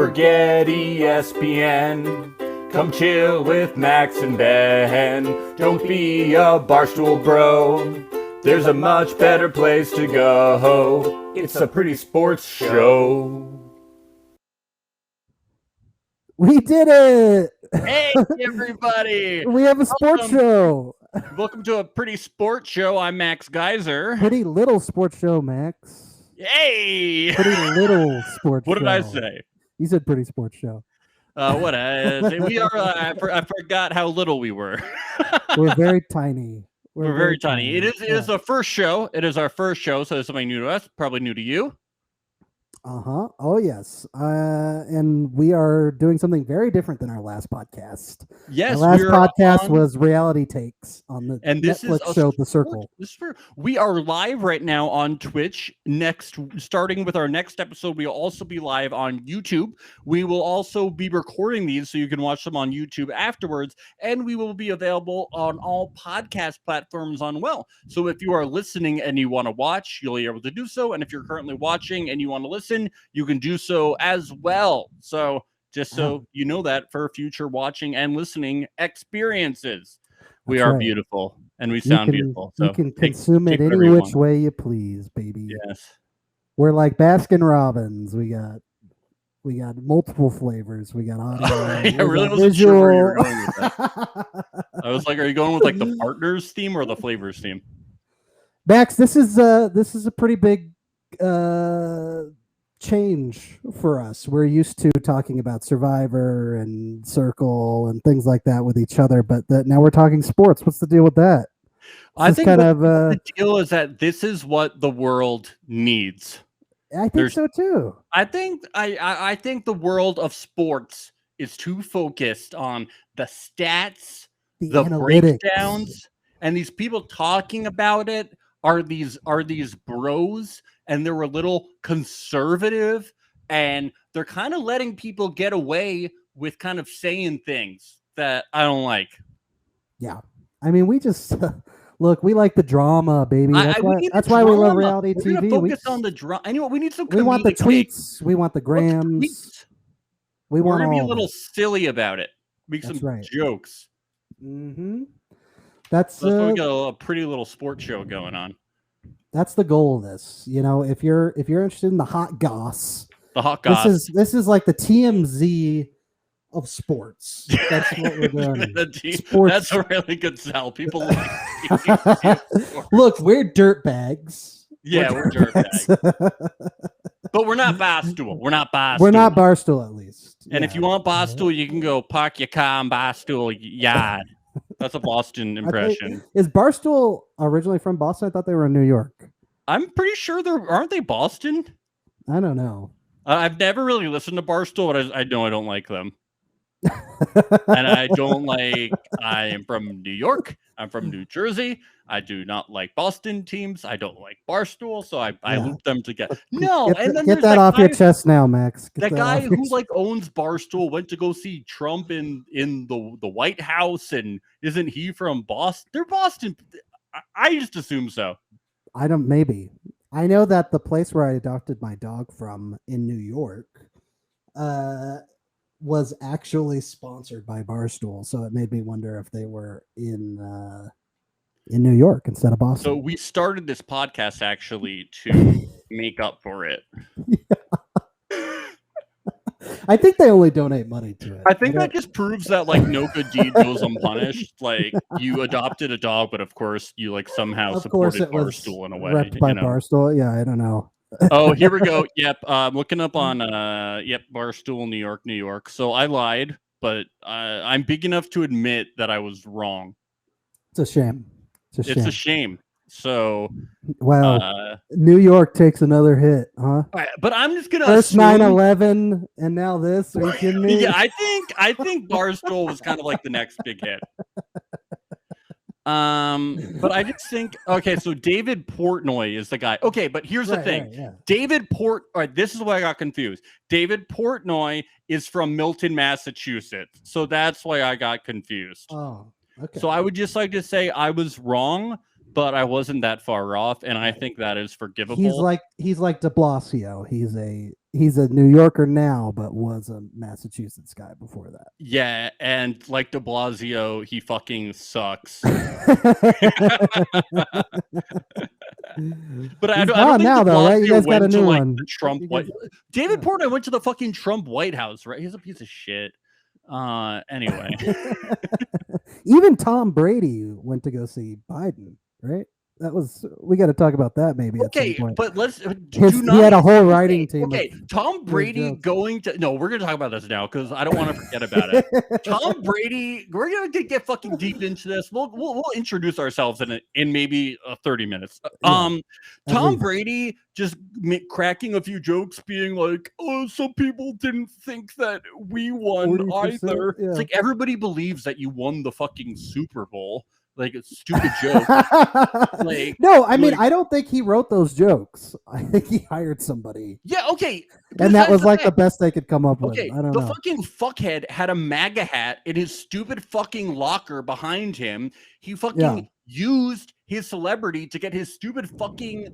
forget ESPN. Come chill with Max and Ben. Don't be a Barstool bro. There's a much better place to go. It's a Pretty Sports Show. We did it! Hey, everybody! We have a sports show. Welcome to a Pretty Sports Show. I'm Max Geyser. Pretty little sports show, Max. Hey! Pretty little sports show. What did I say? You said pretty sports show. We are. I forgot how little we were. We're very tiny. We're very tiny. It is our first show. It is our first show, so it's something new to us, probably new to you. Oh, yes. And we are doing something very different than our last podcast. Yes, our last podcast was reality takes on the Netflix show The Circle. We are live right now on Twitch. Starting with our next episode, we'll also be live on YouTube. We will also be recording these so you can watch them on YouTube afterwards, and we will be available on all podcast platforms on well. So if you are listening and you want to watch, you'll be able to do so. And if you're currently watching and you want to listen, you can do so as well. So just so you know that for future watching and listening experiences, we are beautiful and we sound beautiful. So you can consume it any which way you please, baby. Yes. We're like Baskin Robbins. We got multiple flavors. We got audio. I really wasn't sure where you were going with that. I was like, are you going with like the partners theme or the flavors theme? Max, this is a pretty big change for us. We're used to talking about Survivor and Circle and things like that with each other, but now we're talking sports. What's the deal with that? I think the deal is that this is what the world needs. I think so too. I think the world of sports is too focused on the stats, the breakdowns, and these people talking about it are these bros, and they're a little conservative, and they're kind of letting people get away with kind of saying things that I don't like. Yeah. I mean, we just look, we like the drama, baby. That's why we love reality TV. We're focus on the drama. Anyway, we need some. We want the tweets. We want the grams. We're gonna be a little silly about it. Make some jokes. Mm-hmm. That's why we got a pretty little sports show going on. That's the goal of this. You know, if you're interested in the hot goss, this is like the TMZ of sports. That's what we're doing. That's a really good sell. People like look, we're dirt bags. Yeah, we're dirt bags. But we're not Barstool. We're not Barstool. We're not Barstool, at least. And if you want Barstool, you can go park your car in Barstool yard. That's a Boston impression. Is Barstool originally from Boston? I thought they were in New York. I'm pretty sure aren't they Boston? I don't know. I've never really listened to Barstool, but I know I don't like them. And I am from New York. I'm from New Jersey. I do not like Boston teams. I don't like Barstool, so I loop them together. No, get that off your chest now, Max. That guy who owns Barstool went to go see Trump in the White House, and isn't he from Boston? They're Boston. I just assume so. Maybe. I know that the place where I adopted my dog from in New York was actually sponsored by Barstool, so it made me wonder if they were in New York instead of Boston. So we started this podcast actually to make up for it. I think they only donate money to it. I think that just proves that no good deed goes unpunished. Like, you adopted a dog, but of course you somehow supported Barstool in a way. By Barstool, yeah, I don't know. Oh, here we go. Yep, looking up on Barstool, New York. So I lied, but I'm big enough to admit that I was wrong. It's a shame. It's a shame. So, wow, New York takes another hit, huh? But I'm just gonna first 9/11 and now this. Are you kidding me? Yeah, I think Barstool was kind of like the next big hit. But I just think, okay, so David Portnoy is the guy. Okay, but here's the thing. Yeah. This is why I got confused. David Portnoy is from Milton, Massachusetts. So that's why I got confused. Oh, okay. So I would just like to say I was wrong, but I wasn't that far off, and I think that is forgivable. He's like De Blasio. He's a he's a New Yorker now, but was a Massachusetts guy before that. Yeah, and like De Blasio, he fucking sucks. But I don't think now, though, right? You guys got a new one. The Trump David Portnoy went to the fucking Trump White House, right? He's a piece of shit. Anyway. Even Tom Brady went to go see Biden, right? We got to talk about that maybe. Okay, at some point. but he had a whole writing team. Okay, Tom Brady going to we're gonna talk about this now because I don't want to forget about it. Tom Brady, we're gonna get fucking deep into this. We'll introduce ourselves in maybe 30 minutes. Tom Brady just cracking a few jokes, being like, "Oh, some people didn't think that we won either." Yeah. It's like everybody believes that you won the fucking Super Bowl. Like a stupid joke. No, I mean, I don't think he wrote those jokes. I think he hired somebody. Yeah, okay. And that was like the best they could come up with. I don't know. The fucking fuckhead had a MAGA hat in his stupid fucking locker behind him. He fucking used his celebrity to get his stupid fucking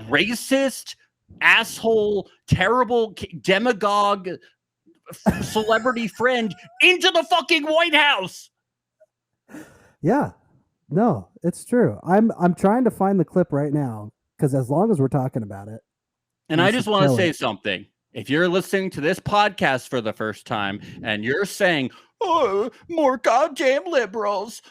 racist, asshole, terrible demagogue celebrity friend into the fucking White House. Yeah. No, it's true. I'm trying to find the clip right now because as long as we're talking about it. And I just want to say something. If you're listening to this podcast for the first time and you're saying, "Oh, more goddamn liberals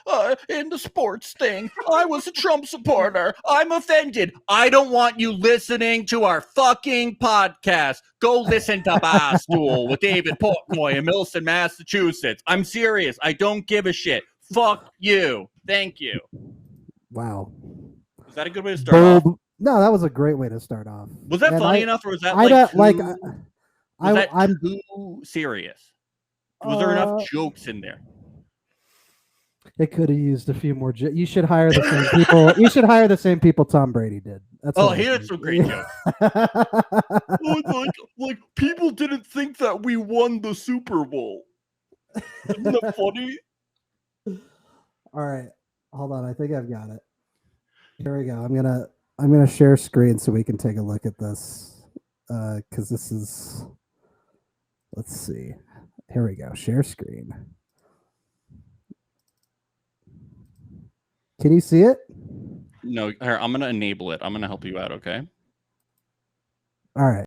in the sports thing. I was a Trump supporter. I'm offended." I don't want you listening to our fucking podcast. Go listen to Barstool with David Portnoy in Milton, Massachusetts. I'm serious. I don't give a shit. Fuck you. Thank you. Wow. Was that a good way to start off? No, that was a great way to start off. Was that funny enough, or was that I'm too serious? Was there enough jokes in there? It could have used a few more. You should hire the same people. You should hire the same people Tom Brady did. He had some great jokes. like people didn't think that we won the Super Bowl. Isn't that funny? All right, hold on. I think I've got it. Here we go. I'm gonna share screen so we can take a look at this because this is. Let's see. Here we go. Share screen. Can you see it? No. Here, I'm gonna enable it. I'm gonna help you out. Okay. All right.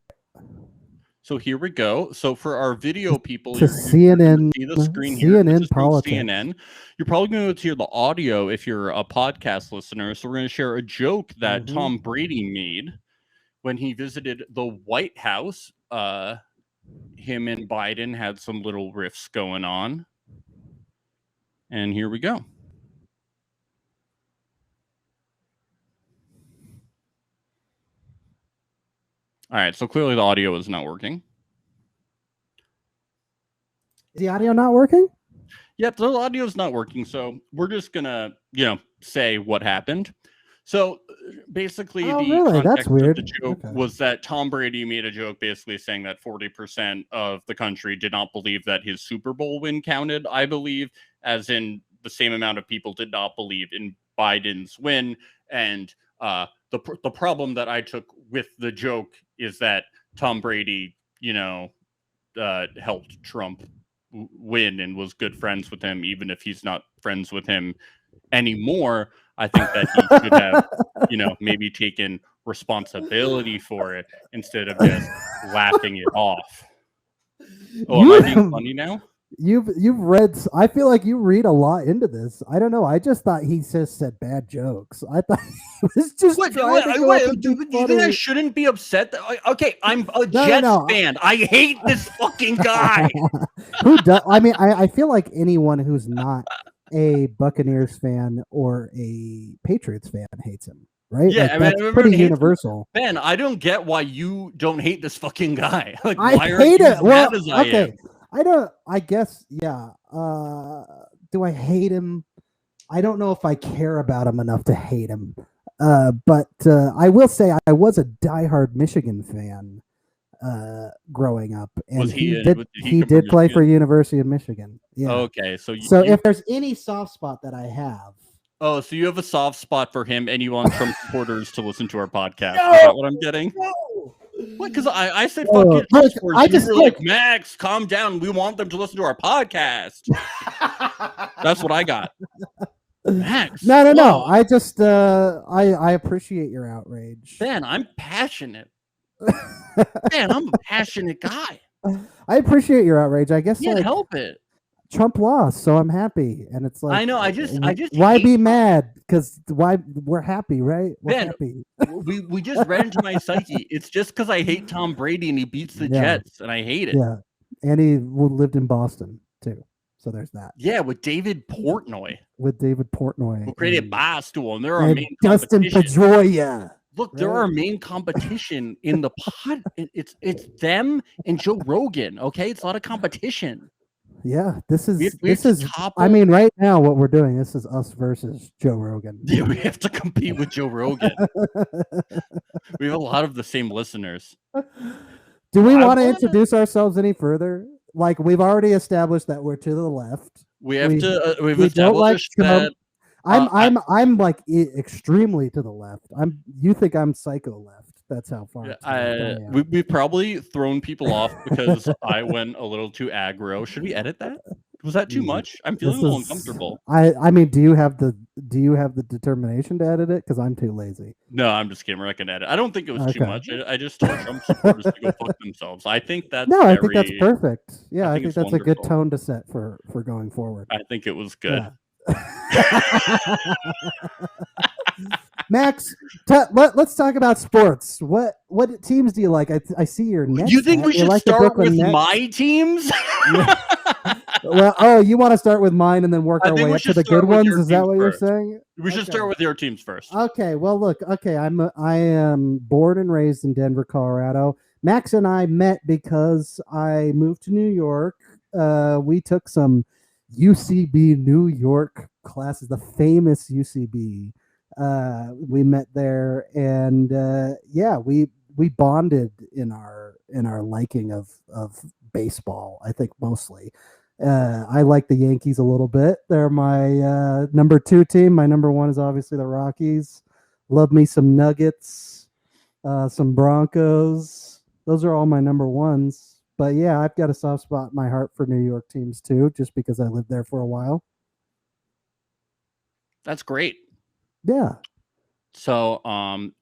So here we go. So for our video people, to CNN, see the screen here. CNN politics. CNN. You're probably going to hear the audio if you're a podcast listener. So we're going to share a joke that Tom Brady made when he visited the White House. Him and Biden had some little riffs going on. And here we go. All right, so clearly the audio is not working. Is the audio not working? Yep, the audio is not working. So we're just gonna, say what happened. So basically, the context of the joke was that Tom Brady made a joke basically saying that 40% of the country did not believe that his Super Bowl win counted, I believe, as in the same amount of people did not believe in Biden's win. And the problem that I took with the joke is that Tom Brady, helped Trump win and was good friends with him, even if he's not friends with him anymore. I think that he should have, maybe taken responsibility for it instead of just laughing it off. Oh, am I being funny now? You've read. I feel like you read a lot into this. I don't know. I just thought he just said bad jokes. I thought he was just. Wait, do you think I shouldn't be upset? Okay, I'm a Jets fan. I hate this fucking guy. Who does? I mean, I feel like anyone who's not a Buccaneers fan or a Patriots fan hates him. Right? Yeah, that's pretty universal. Ben, I don't get why you don't hate this fucking guy. Like, why hate it. Well, okay. I guess, yeah. Do I hate him? I don't know if I care about him enough to hate him. But I will say I was a diehard Michigan fan growing up. And he did play for University of Michigan. Yeah. Okay. So if there's any soft spot that I have. Oh, so you have a soft spot for him and you want Trump supporters to listen to our podcast. Is that what I'm getting? What? Because I said Oh, fucking look, sports. I And you just were like, Max, calm down. We want them to listen to our podcast. That's what I got. Max. No. whoa. I just I appreciate your outrage. Ben, I'm passionate. Man, I'm a passionate guy. I appreciate your outrage. I guess Can't like help it. Trump lost, so I'm happy, and it's like I know. I just why hate be Trump. mad? Because why we're happy, right? We're Ben, happy. we just read into my psyche. It's just because I hate Tom Brady and he beats the Yeah. Jets, and I hate it. Yeah, and he lived in Boston too, so there's that. Yeah, with David Portnoy, With David Portnoy, who created and- Barstool, and they're our and main Dustin competition. Pedroia. Look, they're right? our main competition in the pod. It's them and Joe Rogan. Okay, it's a lot of competition. Yeah, this is We have this to is. topple- I mean, right now what we're doing. This is us versus Joe Rogan. Yeah, we have to compete with Joe Rogan. We have a lot of the same listeners. Do we I want to wanna- introduce ourselves any further? Like we've already established that we're to the left. We have to. We've we don't like established Trump. that. I'm like extremely to the left. You think I'm psycho left? That's how far. to the left I am. We've probably thrown people off because I went a little too aggro. Should we edit that? Was that too much? I'm feeling a little uncomfortable. I mean, do you have the determination to edit it? Because I'm too lazy. No, I'm just kidding. We're not gonna edit. I don't think it was too Okay. much. I just told Trump supporters to go fuck themselves. I think that's No, I think that's perfect. Yeah, I think think it's that's a good wonderful. tone to set for going forward. I think it was good. Yeah. Max, let's talk about sports. What teams do you like? I see your Nets. You think hat. we You should like the start Brooklyn with Nets? my teams? Well, you want to start with mine and then work I our think way we up to should the start good with ones? your Is that teams what you're first. saying? We should start with your teams first. Okay. Well, look. Okay, I am born and raised in Denver, Colorado. Max and I met because I moved to New York. We took some UCB New York classes, the famous UCB. We met there, and yeah, we bonded in our liking of baseball. I think mostly. I like the Yankees a little bit. They're my number 2 team. My number 1 is obviously the Rockies. Love me some Nuggets, some Broncos. Those are all my number 1s. But yeah, I've got a soft spot in my heart for New York teams too, just because I lived there for a while. That's great. Yeah. So,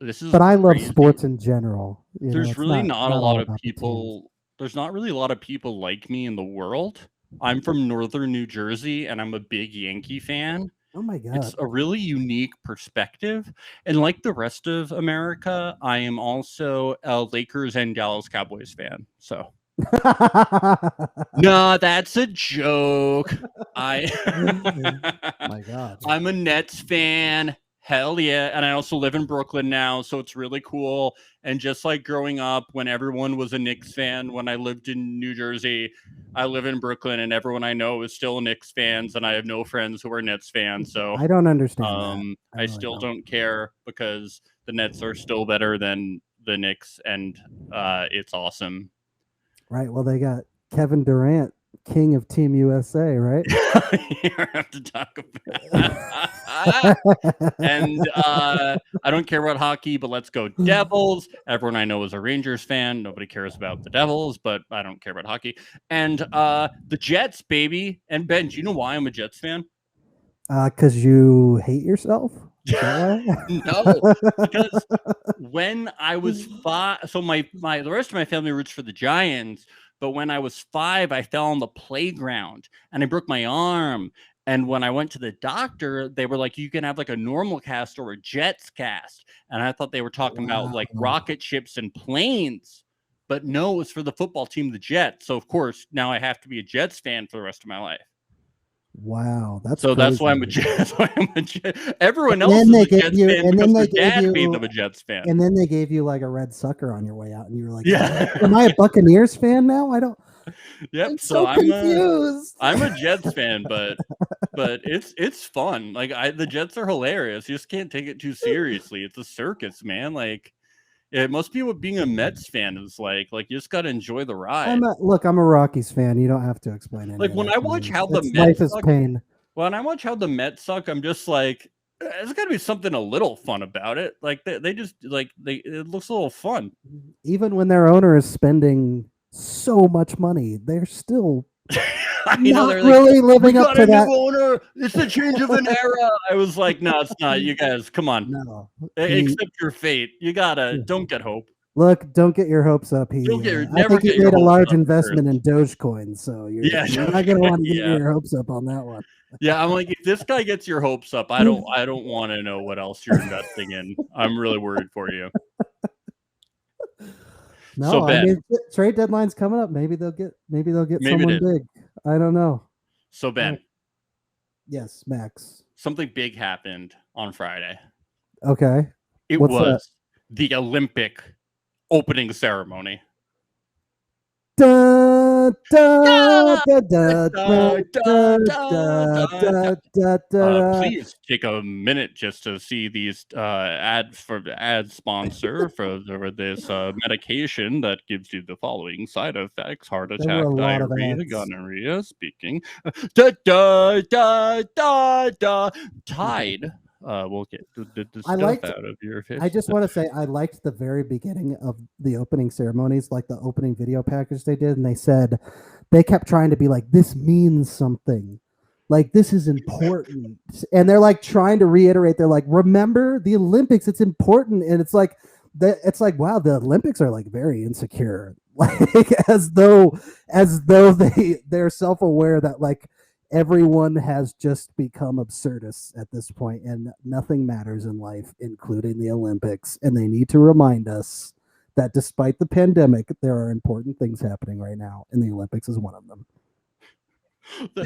this is. But I love crazy. sports in general. There's really not a all lot of about the teams. people. There's not really a lot of people like me in the world. I'm from northern New Jersey, and I'm a big Yankee fan. Oh my god. It's a really unique perspective. And like the rest of America, I am also a Lakers and Dallas Cowboys fan. So, no, that's a joke. My god. I'm a Nets fan. Hell yeah. And I also live in Brooklyn now, so it's really cool. And just like growing up when everyone was a Knicks fan, when I lived in New Jersey, I live in Brooklyn and everyone I know is still Knicks fans, and I have no friends who are Nets fans. So I don't understand that. I still don't care because the Nets are still better than the Knicks, and it's awesome. Right. Well, they got Kevin Durant, king of Team USA, right? You have to talk about and I don't care about hockey, but let's go Devils. Everyone I know is a Rangers fan. Nobody cares about the Devils, but I don't care about hockey. And the Jets, baby. And Ben, do you know why I'm a Jets fan? Because you hate yourself? Is that why? No, because when I was 5, so the rest of my family roots for the Giants, but when I was 5, I fell on the playground and I broke my arm. And when I went to the doctor, they were like, you can have like a normal cast or a Jets cast. And I thought they were talking about like rocket ships and planes. But no, it was for the football team, the Jets. So, of course, now I have to be a Jets fan for the rest of my life. Wow, that's so crazy. that's why I'm a Jets. That's why I'm a Jets. Everyone And else then is they a gave Jets you- fan and then because they their gave dad made you- them a Jets fan. And then they gave you like a red sucker on your way out, and you were like, Yeah. am I a Buccaneers fan now? I don't. Yep. I'm So I'm confused. I'm a Jets fan, but it's fun. Like the Jets are hilarious. You just can't take it too seriously. It's a circus, man. Like it must be what being a Mets fan is like. Like you just gotta enjoy the ride. I'm a Rockies fan. You don't have to explain it. Like, when I watch how the life Mets is suck- pain. When I watch how the Mets suck, I'm just like, There's got to be something a little fun about it. Like they just like it looks a little fun. Even when their owner is spending so much money, they're still not really living up to that. Owner. It's the change of an era. I was like, no, it's not. You guys, come on. No, accept your fate. You gotta don't get hope. Look, don't get your hopes up. I think he made a large investment in Dogecoin, so you're not going to want to get your hopes up on that one. Yeah, I'm like, if this guy gets your hopes up, I don't want to know what else you're investing in. I'm really worried for you. No, so I mean, trade deadline's coming up. Maybe they'll get someone big. I don't know. So Ben. Yes, Max. Something big happened on Friday. Okay. What's was that? The Olympic opening ceremony. Please take a minute just to see these ad sponsor for this medication that gives you the following side effects: heart attack, diarrhea, gonorrhea. Speaking, Tide. We'll get the stuff out of your face. I just want to say I liked the very beginning of the opening ceremonies, like the opening video package they did, and they kept trying to be like, this means something, like this is important, and they're like trying to reiterate. They're like, remember the Olympics, it's important, and it's like wow, the Olympics are like very insecure, like as though they're self-aware that like everyone has just become absurdists at this point and nothing matters in life, including the Olympics. And they need to remind us that despite the pandemic, there are important things happening right now, and the Olympics is one of them.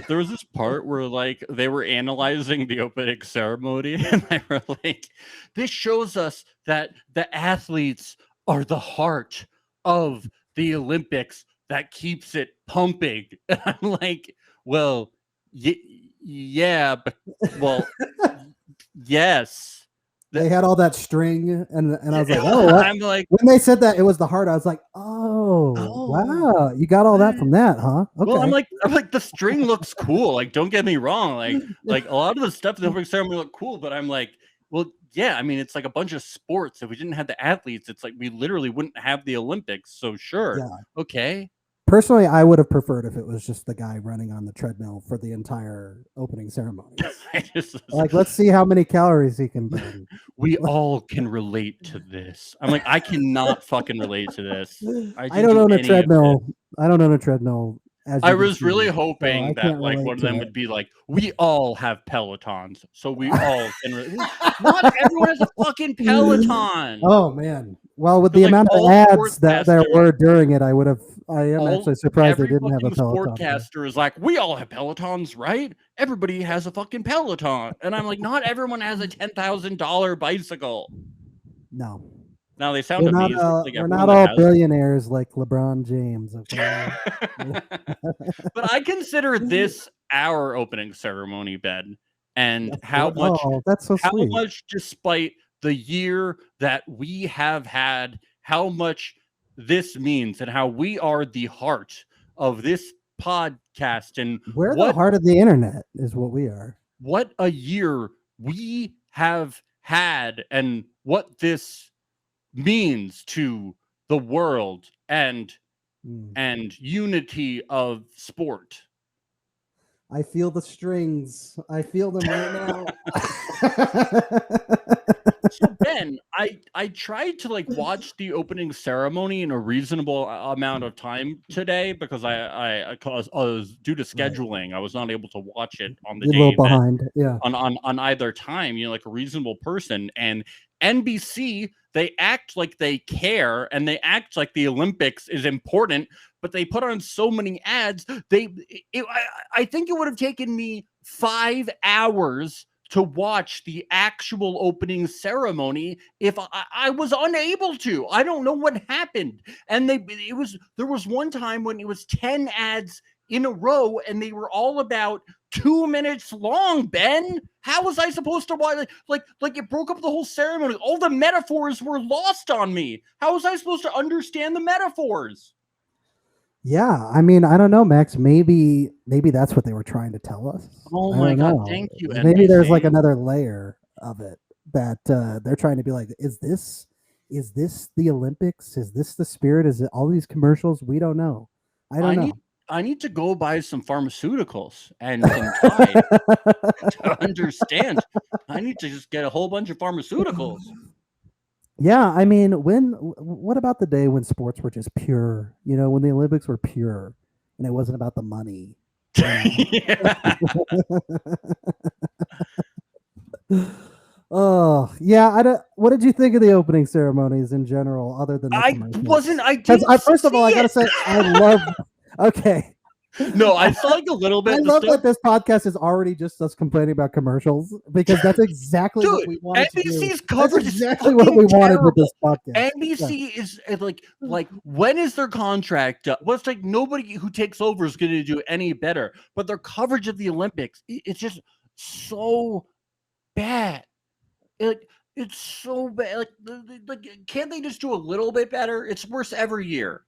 There was this part where like they were analyzing the opening ceremony and they were like, this shows us that the athletes are the heart of the Olympics that keeps it pumping. And I'm like, well, yeah, but well, yes. They had all that string, and I was like, oh, what? I'm like, when they said that it was the heart, I was like, oh, wow, you got all that from that, huh? Okay. Well, I'm like, the string looks cool. Like, don't get me wrong. Like a lot of the stuff in the opening ceremony look cool, but I'm like, well, yeah, I mean, it's like a bunch of sports. If we didn't have the athletes, it's like we literally wouldn't have the Olympics. So sure, okay. Personally, I would have preferred if it was just the guy running on the treadmill for the entire opening ceremony. Like, let's see how many calories he can burn. We all can relate to this. I'm like, I cannot fucking relate to this. I don't own a treadmill. I don't own a treadmill. I was really hoping that like one of them would be like, we all have Pelotons, so we all can. Not everyone has a fucking Peloton. Oh man! Well, with the amount of ads that there were during it, I am actually surprised they didn't have a Peloton. Sportcaster is like, we all have Pelotons, right? Everybody has a fucking Peloton, and I'm like, not everyone has a $10,000 bicycle. No. Now they sound amazing. We're not all billionaires like LeBron James. Okay? But I consider this our opening ceremony, Ben, and how much that's so sweet. How much, despite the year that we have had, how much this means, and how we are the heart of this podcast, and we're the heart of the internet, is what we are. What a year we have had, and what this means to the world and unity of sport. I feel the strings. I feel them right now. So Ben, I tried to like watch the opening ceremony in a reasonable amount of time today because I was due to scheduling. Right. I was not able to watch it on the day. A little behind, yeah. On either time, you know, like a reasonable person. And NBC, they act like they care and they act like the Olympics is important, but they put on so many ads. I think it would have taken me 5 hours to watch the actual opening ceremony if I was unable to. I don't know what happened. And there was one time when it was 10 ads in a row and they were all about 2 minutes long. Ben, how was I supposed to watch? Like it broke up the whole ceremony. All the metaphors were lost on me. How was I supposed to understand the metaphors? Yeah, I mean, I don't know, Max. Maybe that's what they were trying to tell us. Oh my God, thank you. Maybe there's like another layer of it that they're trying to be like, is this the Olympics? Is this the spirit? Is it all these commercials? We don't know. I don't know. I need to go buy some pharmaceuticals and some Tide to understand. I need to just get a whole bunch of pharmaceuticals. Yeah, I mean, what about the day when sports were just pure? You know, when the Olympics were pure and it wasn't about the money. Oh yeah, I don't. What did you think of the opening ceremonies in general, other than the commercials? First of all, I gotta say, I love. Okay. No, I saw like a little bit. I love that this podcast is already just us complaining about commercials because that's exactly what we wanted. NBC's coverage is exactly what we wanted with this podcast. NBC is like when is their contract? Well, it's like nobody who takes over is going to do any better. But their coverage of the Olympics, it's just so bad. It's so bad. Like, can't they just do a little bit better? It's worse every year.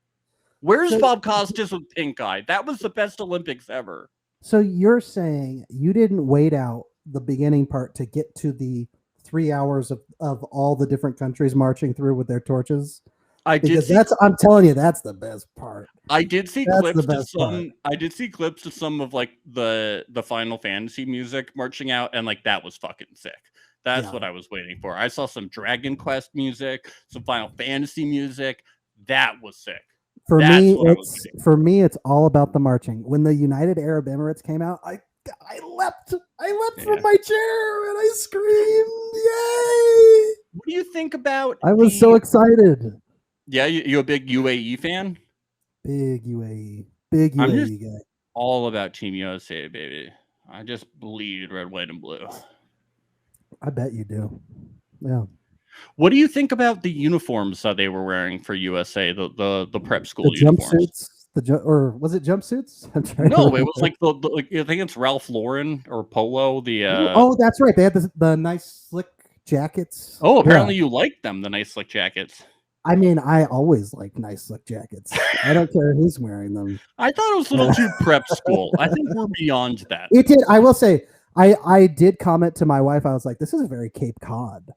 Where's Bob Costas with Pink Eye? That was the best Olympics ever. So you're saying you didn't wait out the beginning part to get to the 3 hours of all the different countries marching through with their torches? I'm telling you, that's the best part. I did see clips to some. I did see clips to some of like the Final Fantasy music marching out, and like that was fucking sick. That's what I was waiting for. I saw some Dragon Quest music, some Final Fantasy music. That was sick. For me, it's all about the marching. When the United Arab Emirates came out, I leapt from my chair and I screamed, "Yay!" What do you think about? I was so excited. Yeah, you a big UAE fan? Big UAE guy. All about Team USA, baby. I just bleed red, white, and blue. I bet you do. Yeah. What do you think about the uniforms that they were wearing for USA? The prep school uniforms. Jumpsuits. Or was it jumpsuits? No, it was like I think it's Ralph Lauren or Polo. Oh, that's right. They had the nice slick jackets. Oh, apparently you like them. The nice slick jackets. I mean, I always like nice slick jackets. I don't care who's wearing them. I thought it was a little too prep school. I think we're beyond that. It did. I will say, I did comment to my wife. I was like, "This is a very Cape Cod."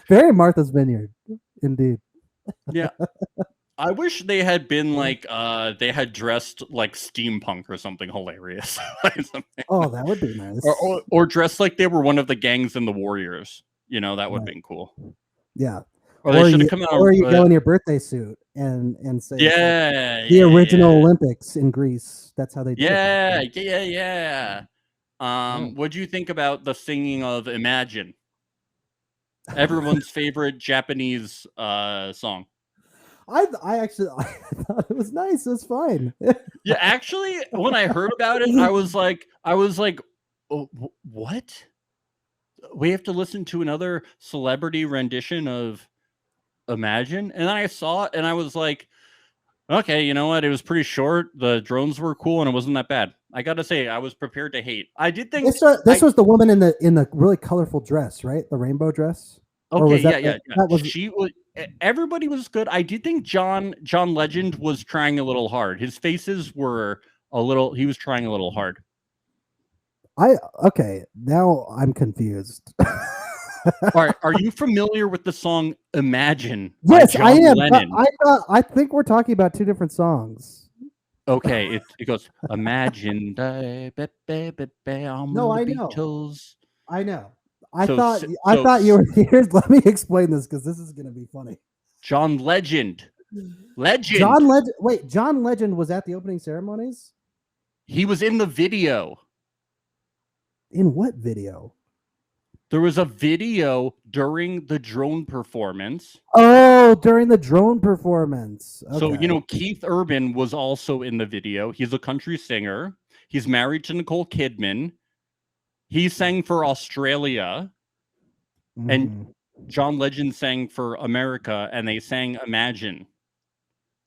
Very Martha's Vineyard, indeed. Yeah, I wish they had been like they had dressed like steampunk or something hilarious. Oh, that would be nice. Or dressed like they were one of the gangs in the Warriors. You know, that would have been cool. Yeah. Or they should have come out. Or you go in your birthday suit and say, the original Olympics in Greece. That's how they do it. Yeah. What do you think about the singing of Imagine? Everyone's favorite Japanese song. I thought it was nice. It was fine. Yeah, actually, when I heard about it, I was like, oh, what? We have to listen to another celebrity rendition of Imagine? And then I saw it and I was like, okay, you know what? It was pretty short. The drones were cool and it wasn't that bad. I gotta say, I was prepared to hate. I did think this was the woman in the really colorful dress, right? The rainbow dress. Okay, yeah. She was. Everybody was good. I did think John Legend was trying a little hard. His faces were a little. He was trying a little hard. Okay. Now I'm confused. All right, are you familiar with the song "Imagine"? Yes, I am. I think we're talking about two different songs. Okay, it goes Imagine. No, I know. Beatles. I know. I thought you were here. Let me explain this because this is going to be funny. John Legend. Wait, John Legend was at the opening ceremonies? He was in the video. In what video? There was a video during the drone performance. Oh, during the drone performance. Okay. So, Keith Urban was also in the video. He's a country singer. He's married to Nicole Kidman. He sang for Australia. And John Legend sang for America, and they sang Imagine.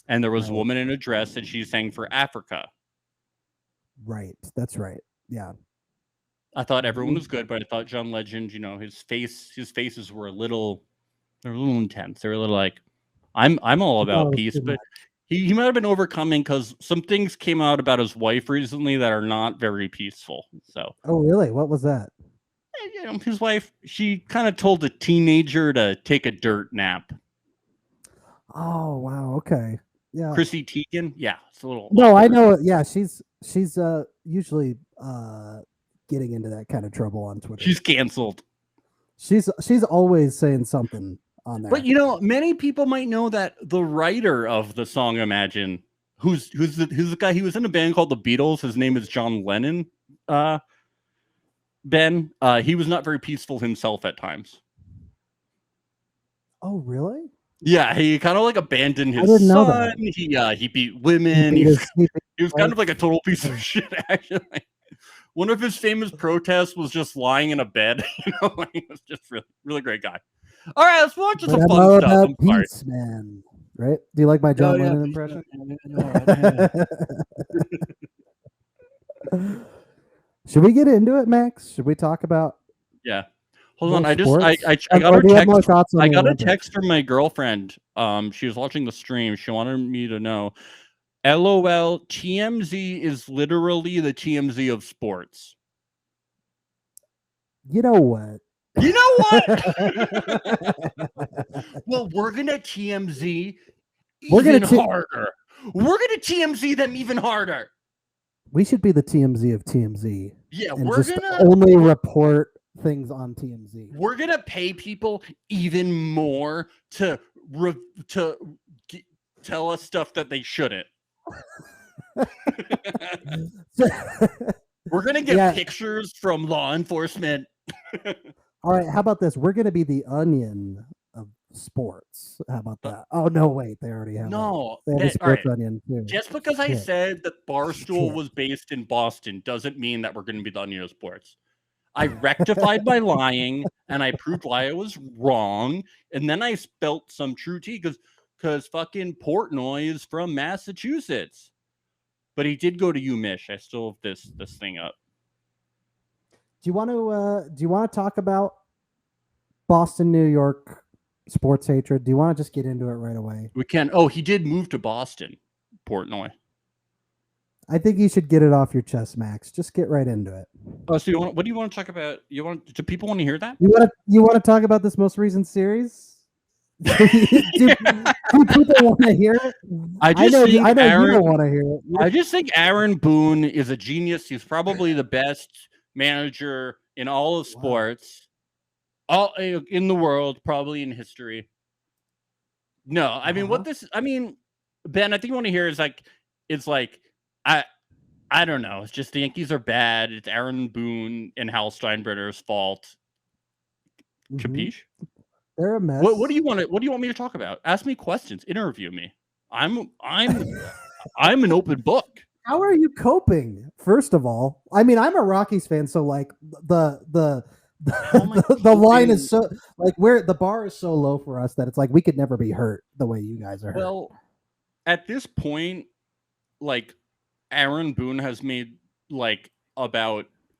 And there was a woman in a dress, and she sang for Africa. Right. That's right. Yeah. I thought everyone was good, but I thought John Legend, his faces were they're a little intense. They were a little like, I'm all about peace, but He might have been overcoming because some things came out about his wife recently that are not very peaceful. So, Oh, really? What was that? His wife, she kind of told a teenager to take a dirt nap. Oh, wow. Okay. Yeah. Chrissy Teigen, yeah, it's a little. No, I know. Yeah, she's usually getting into that kind of trouble on Twitter. She's canceled. She's always saying something on there. But many people might know that the writer of the song Imagine, who's the guy, he was in a band called the Beatles. His name is John Lennon. Ben, he was not very peaceful himself at times. Oh, really? Yeah, he kind of like abandoned his son. He beat women. He was kind of like a total piece of shit, actually. One of his famous protests was just lying in a bed. He was just really great guy. All right, let's watch some fun stuff. Peace, man. Right? Do you like my John Lennon impression? Should we get into it, Max? Should we talk about? Yeah. Hold on. I got a text. I got a text from my girlfriend. She was watching the stream. She wanted me to know. LOL. TMZ is literally the TMZ of sports. You know what? Well, we're gonna TMZ even harder. We're gonna TMZ them even harder. We should be the TMZ of TMZ. Yeah, we're gonna only report things on TMZ. We're gonna pay people even more to tell us stuff that they shouldn't. We're gonna get pictures from law enforcement. All right, how about this? We're gonna be the Onion of sports. How about that? Oh no, wait, they already have. No, they have a sports Onion too. Just because I said that Barstool was based in Boston doesn't mean that we're going to be the Onion of sports. I rectified my lying and I proved why I was wrong, and then I spelt some true tea because fucking Portnoy is from Massachusetts, but he did go to UMich. I still have this thing up. Do you want to talk about Boston, New York sports hatred? Do you want to just get into it right away? We can. Oh, he did move to Boston, Portnoy. I think you should get it off your chest, Max. Just get right into it. Oh, so what do you want to talk about? Do people want to hear that? You want to talk about this most recent series? do people want to hear it? I know you don't want to hear it. I just think Aaron Boone is a genius. He's probably the best manager in all of sports, all in the world, probably in history. No, I mean Ben, I think you want to hear is I don't know. It's just the Yankees are bad. It's Aaron Boone and Hal Steinbrenner's fault. Capiche? They're a mess. What do you want me to talk about? Ask me questions. Interview me. I'm an open book. How are you coping? First of all, I mean, I'm a Rockies fan, so like the line is so like where the bar is so low for us that it's like we could never be hurt the way you guys are hurt. Well, at this point, like Aaron Boone has made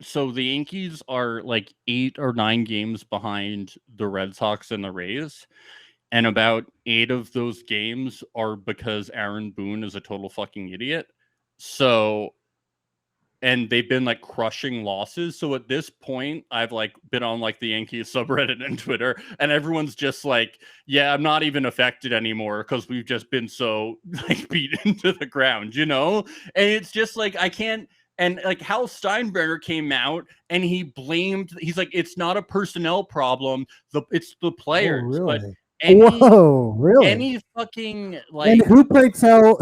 so the Yankees are like 8 or 9 games behind the Red Sox and the Rays. And about 8 of those games are because Aaron Boone is a total fucking idiot. So, and they've been like crushing losses. So at this point, I've like been on like the Yankees subreddit and Twitter, and everyone's just like, yeah, I'm not even affected anymore because we've just been so like beat into the ground, And it's just like, I can't. And like Hal Steinbrenner came out and he's like, it's not a personnel problem. It's the players. Oh, really? But really? Any fucking like. And who pray tell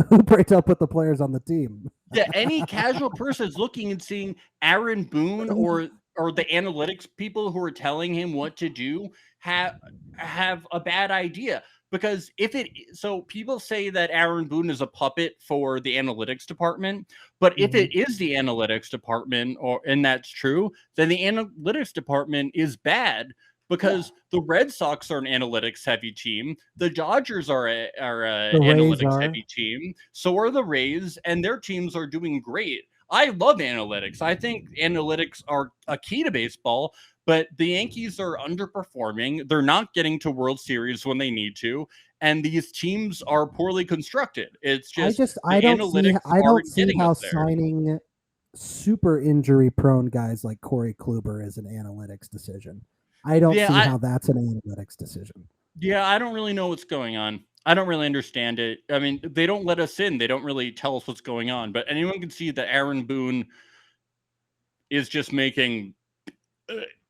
put the players on the team? Yeah, any casual person is looking and seeing Aaron Boone or the analytics people who are telling him what to do have a bad idea. Because so people say that Aaron Boone is a puppet for the analytics department, but if it is the analytics department, and that's true, then the analytics department is bad. Because the Red Sox are an analytics-heavy team, the Dodgers are an analytics-heavy team. So are the Rays, and their teams are doing great. I love analytics. I think analytics are a key to baseball, but the Yankees are underperforming. They're not getting to World Series when they need to, and these teams are poorly constructed. It's just I don't see how there. signing super injury prone guys like Corey Kluber is an analytics decision. I don't see how that's an analytics decision. Yeah, I don't really know what's going on. I don't really understand it. I mean, they don't let us in. They don't really tell us what's going on. But anyone can see that Aaron Boone is just making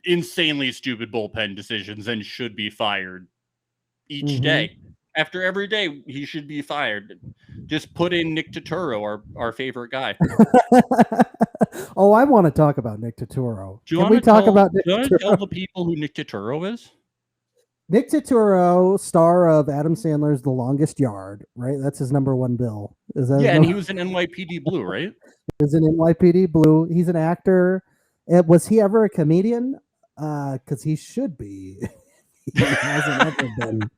insanely stupid bullpen decisions and should be fired each day. After every day, he should be fired. Just put in Nick Turturro, our favorite guy. Oh, I want to talk about Nick Turturro. Can we talk about Nick Turturro? Do you want to tell the people who Nick Turturro is? Nick Turturro, star of Adam Sandler's The Longest Yard, right? That's his number one bill. Is that and he was in NYPD Blue, right? He was in NYPD Blue. He's an actor. Was he ever a comedian? Because he should be. He hasn't ever been.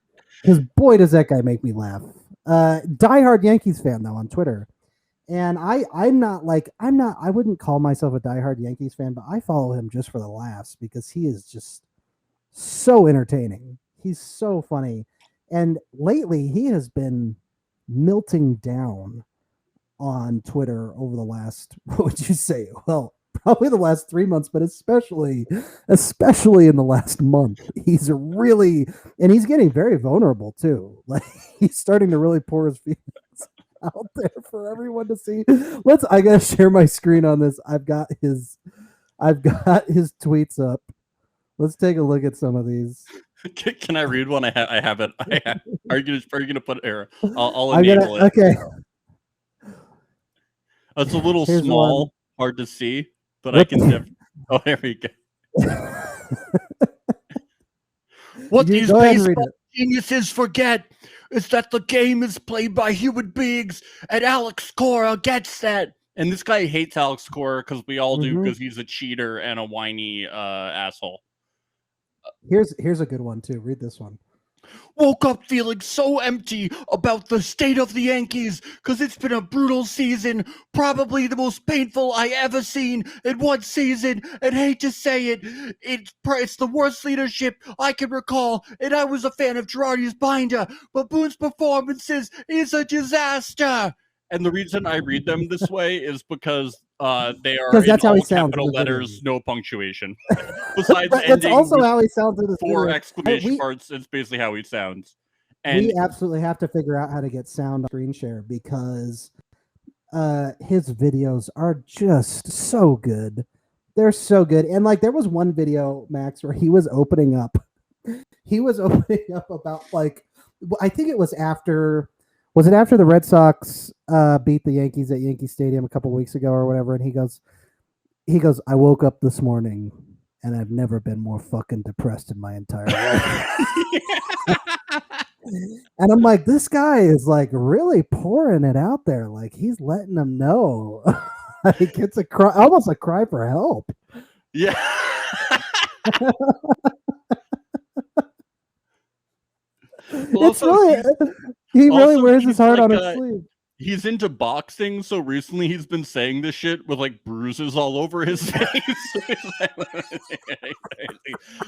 Because boy, does that guy make me laugh. Diehard Yankees fan though on Twitter, and I wouldn't call myself a diehard Yankees fan, but I follow him just for the laughs because he is just so entertaining. He's so funny, and lately he has been melting down on Twitter over the last, what would you say? Well, probably the last 3 months, but especially in the last month, he's really, and he's getting very vulnerable too. Like he's starting to really pour his feelings out there for everyone to see. I gotta share my screen on this. I've got his tweets up. Let's take a look at some of these. Can I read one? I have it. Are you gonna put here? I'll enable it. Okay. It's a little small, hard to see. But I can. Oh, there we go. What these baseball geniuses forget is that the game is played by human beings, and Alex Cora gets that. And this guy hates Alex Cora because we all do, because he's a cheater and a whiny asshole. Here's a good one too. Read this one. Woke up feeling so empty about the state of the Yankees because it's been a brutal season, probably the most painful I ever seen in one season, and hate to say it, it's the worst leadership I can recall, and I was a fan of Girardi's binder, but Boone's performances is a disaster. And the reason I read them this way is because they are in all capital letters, no punctuation. Besides that's also how he sounds in the 4 exclamation marks. It's basically how he sounds. And we absolutely have to figure out how to get sound on screen share because his videos are just so good. They're so good. And like there was one video, Max, where he was opening up. He was opening up about like, I think it was after. Was it after the Red Sox beat the Yankees at Yankee Stadium a couple weeks ago or whatever? And he goes, I woke up this morning and I've never been more fucking depressed in my entire life. And I'm like, this guy is like really pouring it out there. Like he's letting them know. Like it's almost a cry for help. Yeah. It's really, he really wears his heart on his sleeve. He's into boxing, so recently he's been saying this shit with like bruises all over his face.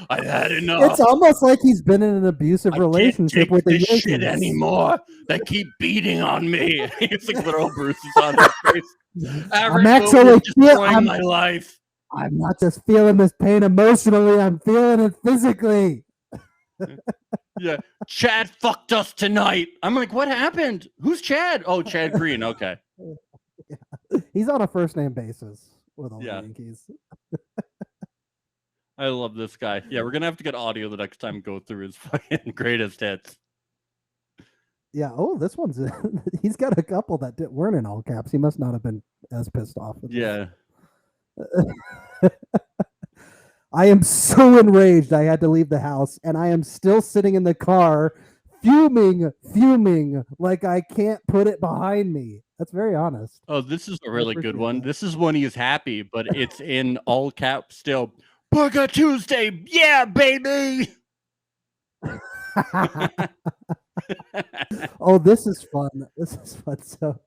I had enough. It's almost like he's been in an abusive relationship with the Yankees. Shit anymore. They keep beating on me. It's like literal bruises on his face. I'm actually destroying my life. I'm not just feeling this pain emotionally. I'm feeling it physically. Yeah, Chad fucked us tonight. I'm like, what happened? Who's Chad? Oh, Chad Green. Okay. Yeah. He's on a first name basis with all the Yankees. I love this guy. Yeah, we're gonna have to get audio the next time and go through his fucking greatest hits. Yeah. Oh, this one's he's got a couple that weren't in all caps. He must not have been as pissed off. Yeah. I am so enraged I had to leave the house, and I am still sitting in the car fuming like I can't put it behind me. That's very honest. Oh, this is a really good one. This is when he's happy, but it's in all caps still. Burger Tuesday, yeah, baby. Oh, this is fun. So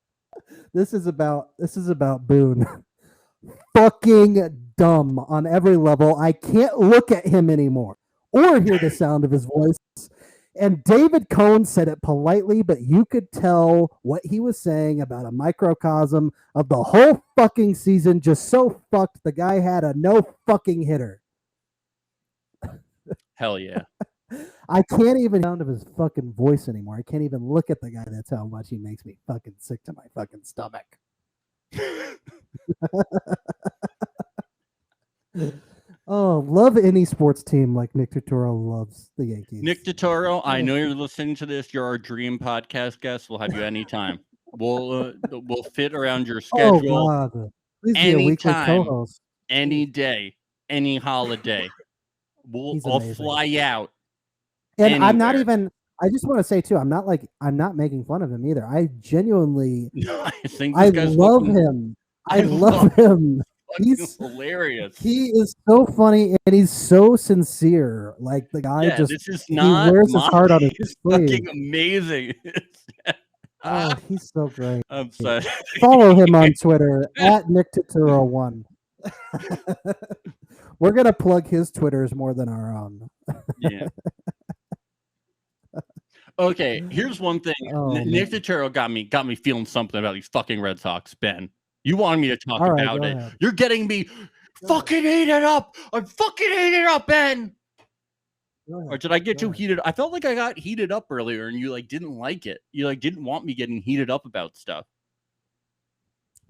this is about Boone. Fucking dumb on every level. I can't look at him anymore or hear the sound of his voice. And David Cohn said it politely, but you could tell what he was saying about a microcosm of the whole fucking season. Just so fucked. The guy had a no fucking hitter. Hell yeah. I can't even sound of his fucking voice anymore. I can't even look at the guy. That's how much he makes me fucking sick to my fucking stomach. Oh, love any sports team like Nick Turturro loves the Yankees. Nick Turturro, I know you're listening to this. You're our dream podcast guest. We'll have you anytime. We'll fit around your schedule. Oh God! Please be a weekly anytime, co-host. any day, any holiday. I'll fly out. And anywhere. I'm not even. I just want to say too, I'm not making fun of him either. I genuinely, I love him. I love him. He's hilarious. He is so funny and he's so sincere. Like the guy this is not he wears his heart on his sleeve. Fucking amazing. Oh, he's so great. I'm sorry. Follow him on Twitter at Nick Turturro1. We're gonna plug his Twitters more than our own. Yeah. Okay, here's one thing. Nick Turturro got me feeling something about these fucking Red Sox, Ben. You wanted me to talk about it. Ahead. You're getting me fucking heated up. I'm fucking heated up, Ben. Or did I get too heated? I felt like I got heated up earlier and you like didn't like it. You like didn't want me getting heated up about stuff.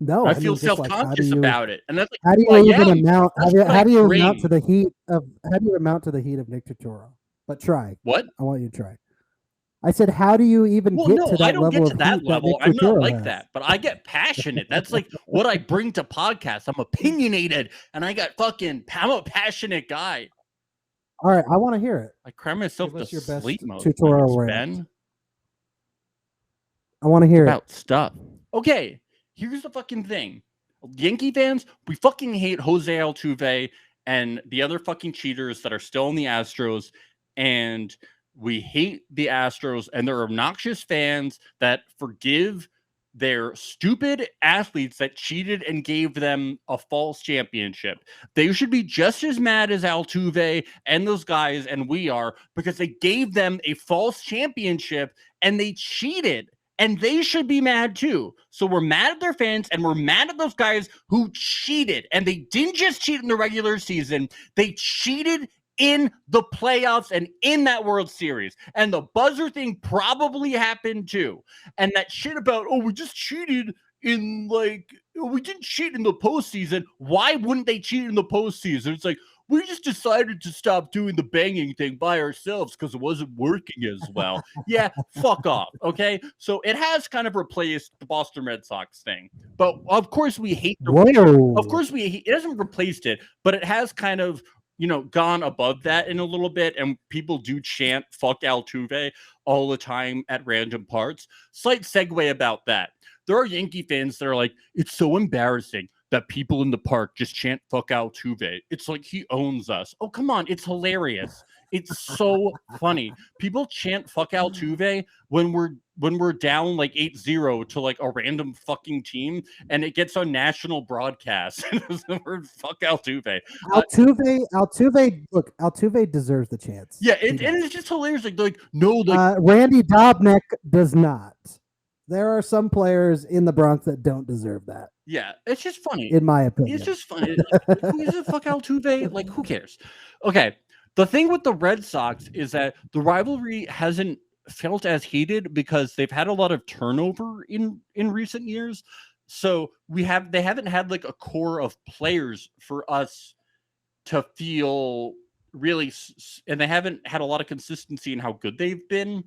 No, I feel self-conscious about it. And that's like, how do you even amount how do you amount to the heat of Nick Turturro? But try. What? I want you to try. I said, how do you even get to that level? I don't get to that level. I'm not like has? that, but I get passionate. That's like what I bring to podcasts. I'm opinionated, and I'm a passionate guy. All right, I want to hear it. I cry myself to sleep most tutorial Ben. I want to hear about stuff. Okay, here's the fucking thing. Yankee fans, we fucking hate Jose Altuve and the other fucking cheaters that are still in the Astros, and we hate the Astros and their obnoxious fans that forgive their stupid athletes that cheated and gave them a false championship. They should be just as mad as Altuve and those guys and we are, because they gave them a false championship and they cheated. And they should be mad too. So we're mad at their fans and we're mad at those guys who cheated. And they didn't just cheat in the regular season. They cheated in the playoffs and in that World Series. And the buzzer thing probably happened too. And that shit about, we just cheated in we didn't cheat in the postseason. Why wouldn't they cheat in the postseason? It's like, we just decided to stop doing the banging thing by ourselves because it wasn't working as well. Yeah, fuck off, okay? So it has kind of replaced the Boston Red Sox thing. But of course we hate it hasn't replaced it, but it has kind of gone above that in a little bit, and people do chant "fuck Altuve" all the time at random parts. Slight segue about that. There are Yankee fans that are like, it's so embarrassing that people in the park just chant "fuck Altuve." It's like he owns us. Oh, come on, it's hilarious. It's so funny. People chant "fuck Altuve" when we're down like 8-0 to like a random fucking team, and it gets on national broadcast. Fuck Altuve. Altuve. Look, Altuve deserves the chance. Yeah, and it's just hilarious. Randy Dobnak does not. There are some players in the Bronx that don't deserve that. Yeah, it's just funny. In my opinion. It's just funny. Who is it? Fuck Altuve? Like, who cares? Okay. The thing with the Red Sox is that the rivalry hasn't felt as heated because they've had a lot of turnover in recent years. So they haven't had like a core of players for us to feel really, and they haven't had a lot of consistency in how good they've been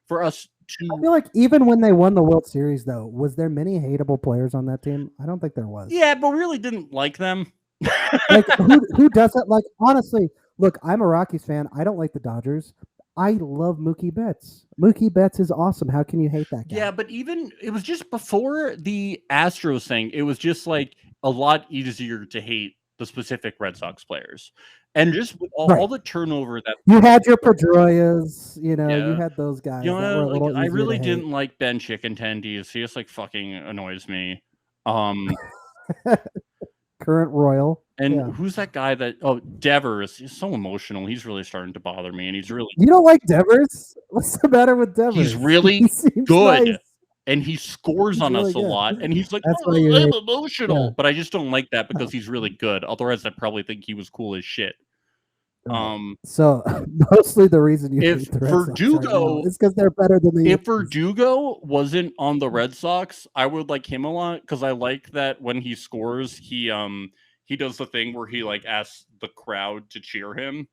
for us to. I feel like even when they won the World Series, though, was there many hateable players on that team? I don't think there was. Yeah, but we really didn't like them. Like who does that? Like, honestly, look, I'm a Rockies fan. I don't like the Dodgers. I love Mookie Betts. Mookie Betts is awesome. How can you hate that guy? Yeah, but even it was just before the Astros thing. It was just like a lot easier to hate the specific Red Sox players, and just with all the turnover that you had your Pedroias, you had those guys. I really didn't like Ben Chicken-Tendies. He just like fucking annoys me. Current Royal. And who's that guy that? Oh, Devers. He's so emotional. He's really starting to bother me, and he's really. You don't like Devers? What's the matter with Devers? He's really good, nice. And he scores on really us a lot. And he's like, I'm emotional, but I just don't like that because he's really good. Otherwise, I probably think he was cool as shit. So mostly the reason you if Verdugo is because they're better than the. If Verdugo wasn't on the Red Sox, I would like him a lot because I like that when he scores, he does the thing where he like asks the crowd to cheer him,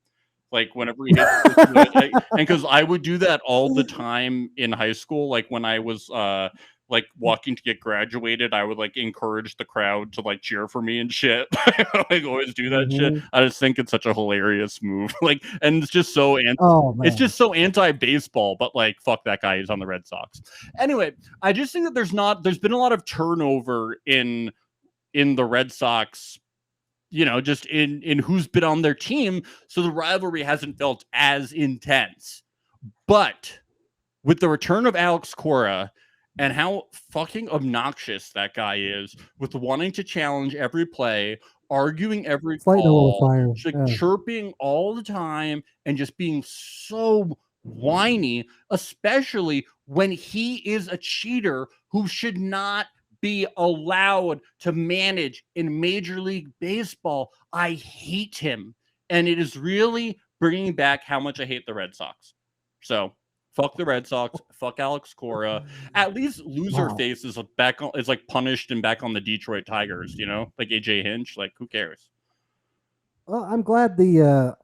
like whenever he hits and because I would do that all the time in high school, like when I was like walking to get graduated, I would like encourage the crowd to like cheer for me and shit. Like always do that shit. I just think it's such a hilarious move. Like, and it's just so it's just so anti-baseball, but like fuck that guy, he's on the Red Sox. Anyway, I just think that there's been a lot of turnover in the Red Sox, you know, just in who's been on their team, so the rivalry hasn't felt as intense. But with the return of Alex Cora and how fucking obnoxious that guy is with wanting to challenge every play, arguing every call, chirping all the time, and just being so whiny, especially when he is a cheater who should not be allowed to manage in Major League Baseball. I hate him. And it is really bringing back how much I hate the Red Sox. So fuck the Red Sox. Fuck Alex Cora. At least loser face is is like punished and back on the Detroit Tigers, you know, like AJ Hinch. Like, who cares? Well, I'm glad the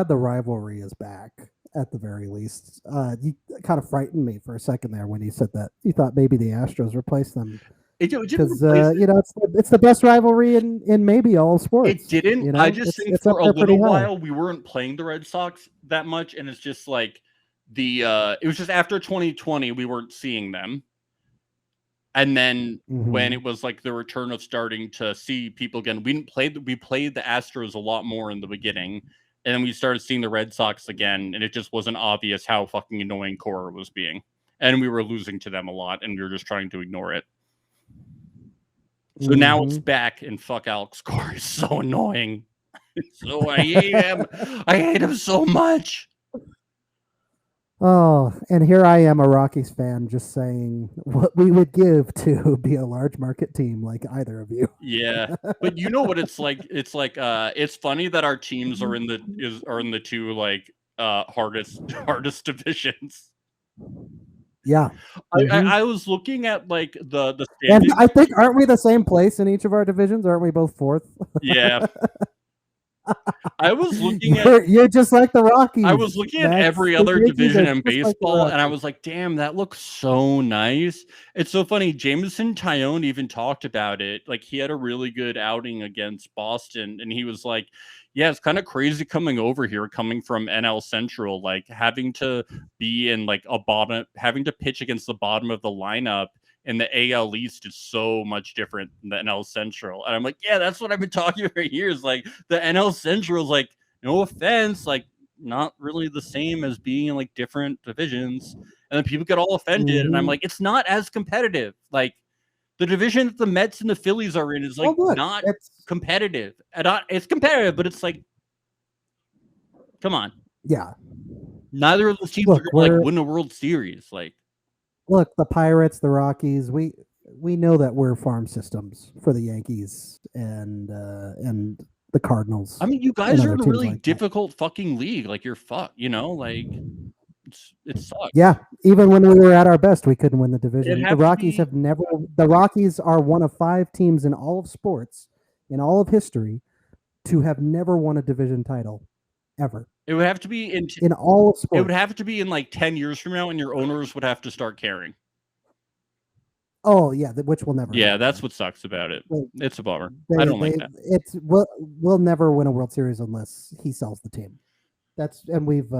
rivalry is back at the very least. You kind of frightened me for a second there when you said that. You thought maybe the Astros replaced them. Because you know, it's the best rivalry in maybe all sports. It didn't. You know? I just think for a little while we weren't playing the Red Sox that much, and it's just like it was just after 2020 we weren't seeing them, and then when it was like the return of starting to see people again, we played the Astros a lot more in the beginning, and then we started seeing the Red Sox again, and it just wasn't obvious how fucking annoying Cora was being, and we were losing to them a lot, and we were just trying to ignore it. So now it's back, and fuck Alex Cora is so annoying. So I hate him. I hate him so much. Oh, and here I am, a Rockies fan, just saying what we would give to be a large market team like either of you. Yeah, but you know what it's like? It's like it's funny that our teams are in the two like hardest divisions. Yeah, I was looking at like the standings. And I think aren't we the same place in each of our divisions? Aren't we both fourth? Yeah. I was looking at you're just like the Rockies. I was looking at every other division in baseball, and I was like, damn, that looks so nice. It's so funny. Jameson Taillon even talked about it. Like he had a really good outing against Boston, and he was like, yeah, it's kind of crazy coming over here, coming from NL Central, like having to be in like having to pitch against the bottom of the lineup in the AL East is so much different than the NL Central. And I'm like, yeah, that's what I've been talking about years. Like the NL Central is like, no offense, like not really the same as being in like different divisions. And then people get all offended. And I'm like, it's not as competitive. Like the division that the Mets and the Phillies are in is like not competitive. It's competitive, but it's like, come on. Yeah. Neither of those teams are going to like win a World Series. Like, look, the Pirates, the Rockies, we know that we're farm systems for the Yankees and the Cardinals. I mean, you guys are in a really difficult fucking league. Like you're fucked, you know, like it sucks. Yeah, even when we were at our best, we couldn't win the division. The Rockies the Rockies are one of 5 teams in all of sports, in all of history, to have never won a division title ever. It would have to be in all of sports. It would have to be in like 10 years from now, and your owners would have to start caring. Oh yeah, which will never. Yeah, happen. That's what sucks about it. It's a bummer. I don't like that. We'll never win a World Series unless he sells the team. And we've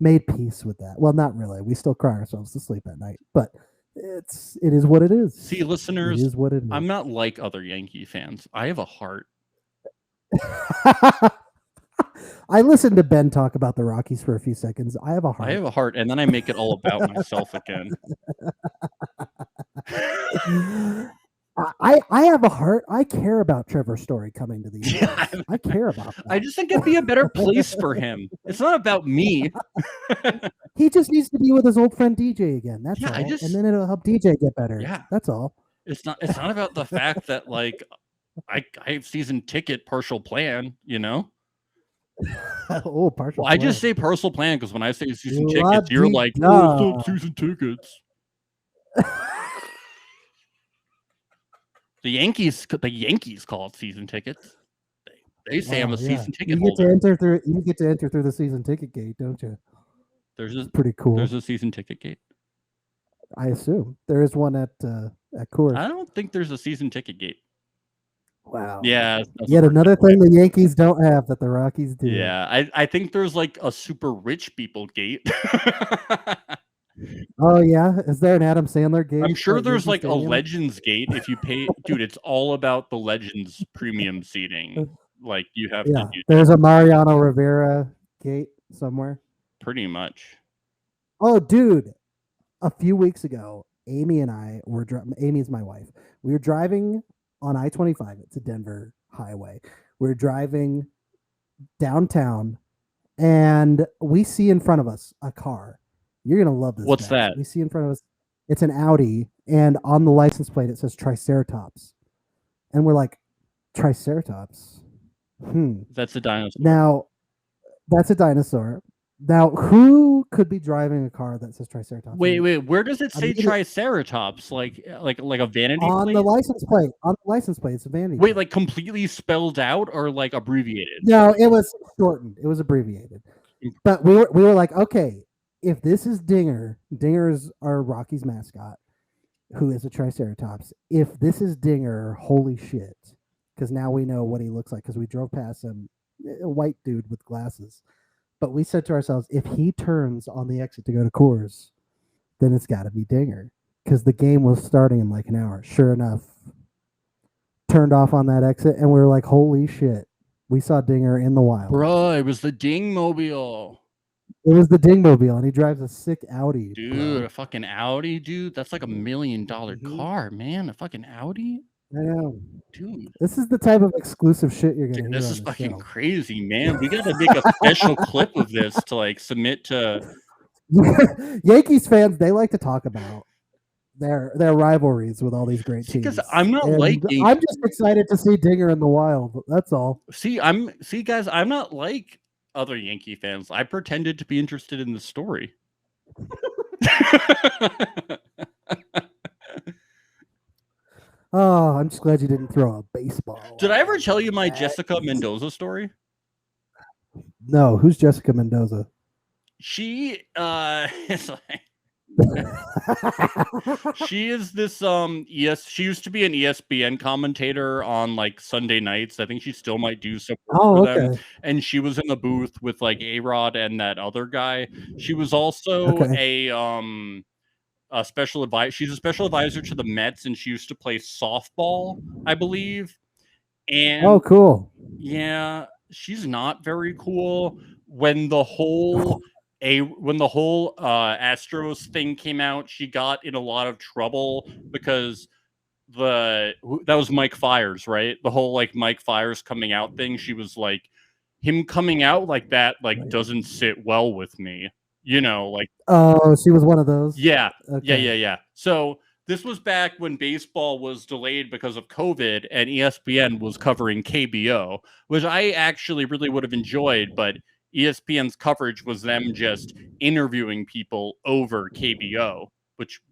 made peace with that. Well, not really. We still cry ourselves to sleep at night, but it is what it is. See, listeners, it is what it is. I'm not like other Yankee fans. I have a heart. I listened to Ben talk about the Rockies for a few seconds. I have a heart. I have a heart, and then I make it all about myself again. I have a heart. I care about Trevor Story coming to the US. Yeah, I care about that. I just think it'd be a better place for him. It's not about me. He just needs to be with his old friend DJ again. That's Yeah, all. I just- And then it'll help DJ get better. Yeah. That's all. It's not about the fact that like I have season ticket partial plan, you know? Oh, partial. Well, I just play. say partial plan because when I say season La tickets, you're like, di oh, it's da. not season tickets. The Yankees call it season tickets. They say I'm a Wow, yeah. season ticket You get to holder. enter through. You get to enter through the season ticket gate, don't you? There's Pretty cool. a season ticket gate. I assume there is one at Coors. I don't think there's a season ticket gate. Wow. Yeah. Yet another thing the Yankees don't have that the Rockies do. Yeah, I think there's like a super rich people gate. Oh yeah, is there an Adam Sandler gate? I'm sure at there's Yankee like a Stadium? Legends gate if you pay. Dude, it's all about the Legends premium seating. Like you have Yeah, to do there's a Mariano Rivera gate somewhere. pretty much. Oh, dude, a few weeks ago, Amy and I were Amy's my wife. We were driving on I-25. It's a Denver highway. We were driving downtown, and we see in front of us a car. You're gonna love this. What's Max. that? We see in front of us. It's an Audi, and on the license plate it says Triceratops, and we're like, Triceratops. That's a dinosaur. Now, that's a dinosaur. Now, who could be driving a car that says Triceratops? Wait, where does it say mean, Triceratops? Like a vanity On plate? the license plate. On the license plate, it's a vanity. Wait, like completely spelled out or like abbreviated? No, it was shortened. It was abbreviated. But we were like, okay, if this is Dinger, Dinger's our Rockies mascot, who is a Triceratops. If this is Dinger, holy shit. Because now we know what he looks like because we drove past him, a white dude with glasses. But we said to ourselves, if he turns on the exit to go to Coors, then it's got to be Dinger because the game was starting in like an hour. Sure enough, turned off on that exit, and we were like, holy shit. We saw Dinger in the wild. Bruh, it was the Dingmobile. It was the Dingmobile, and he drives a sick Audi. Dude, a fucking Audi, dude. That's like $1 million car, man. A fucking Audi? I know. Dude. This is the type of exclusive shit you're going to hear. This is on fucking show. crazy, man. We got to make a special clip of this to like submit to. Yankees fans, they like to talk about their rivalries with all these great teams. Because I'm not And like I'm just excited to see Dinger in the wild. That's all. See, guys, I'm not like other Yankee fans. I pretended to be interested in the story. Oh, I'm just glad you didn't throw a baseball. Did I ever tell you my Jessica Mendoza story? No, who's Jessica Mendoza? She is like she is this she used to be an ESPN commentator on like Sunday nights. I think she still might do some work for them. And she was in the booth with like A-Rod and that other guy. She was also a special advisor. She's a special advisor to the Mets, and she used to play softball, I believe. And oh, cool. Yeah, she's not very cool. When the whole Astros thing came out, she got in a lot of trouble because that was Mike Fiers, right? The whole like Mike Fiers coming out thing. She was like, him coming out like that like doesn't sit well with me. You know, like, oh, she was one of those. Yeah. Okay. Yeah. So this was back when baseball was delayed because of COVID, and ESPN was covering KBO, which I actually really would have enjoyed, but ESPN's coverage was them just interviewing people over KBO,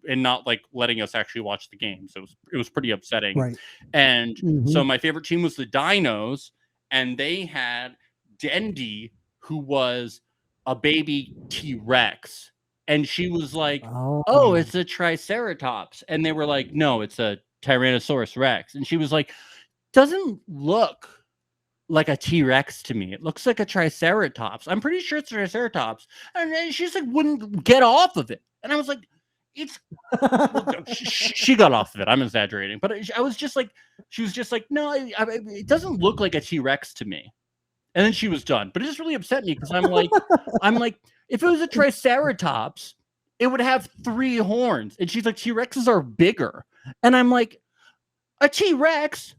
and not like letting us actually watch the game. So it was pretty upsetting. Right. And so my favorite team was the Dinos, and they had Dendy, who was a baby T-Rex, and she was like, oh, it's a Triceratops, and they were like, no, it's a Tyrannosaurus Rex, and she was like, doesn't look like a T-Rex to me, it looks like a Triceratops, I'm pretty sure it's a Triceratops, and then she's like, wouldn't get off of it, and I was like, it's she got off of it, I'm exaggerating, but I was just like, she was just like, no, it doesn't look like a T-Rex to me. And then she was done. But it just really upset me because I'm like, if it was a Triceratops, it would have 3 horns. And she's like, T-Rexes are bigger. And I'm like, A T-Rex?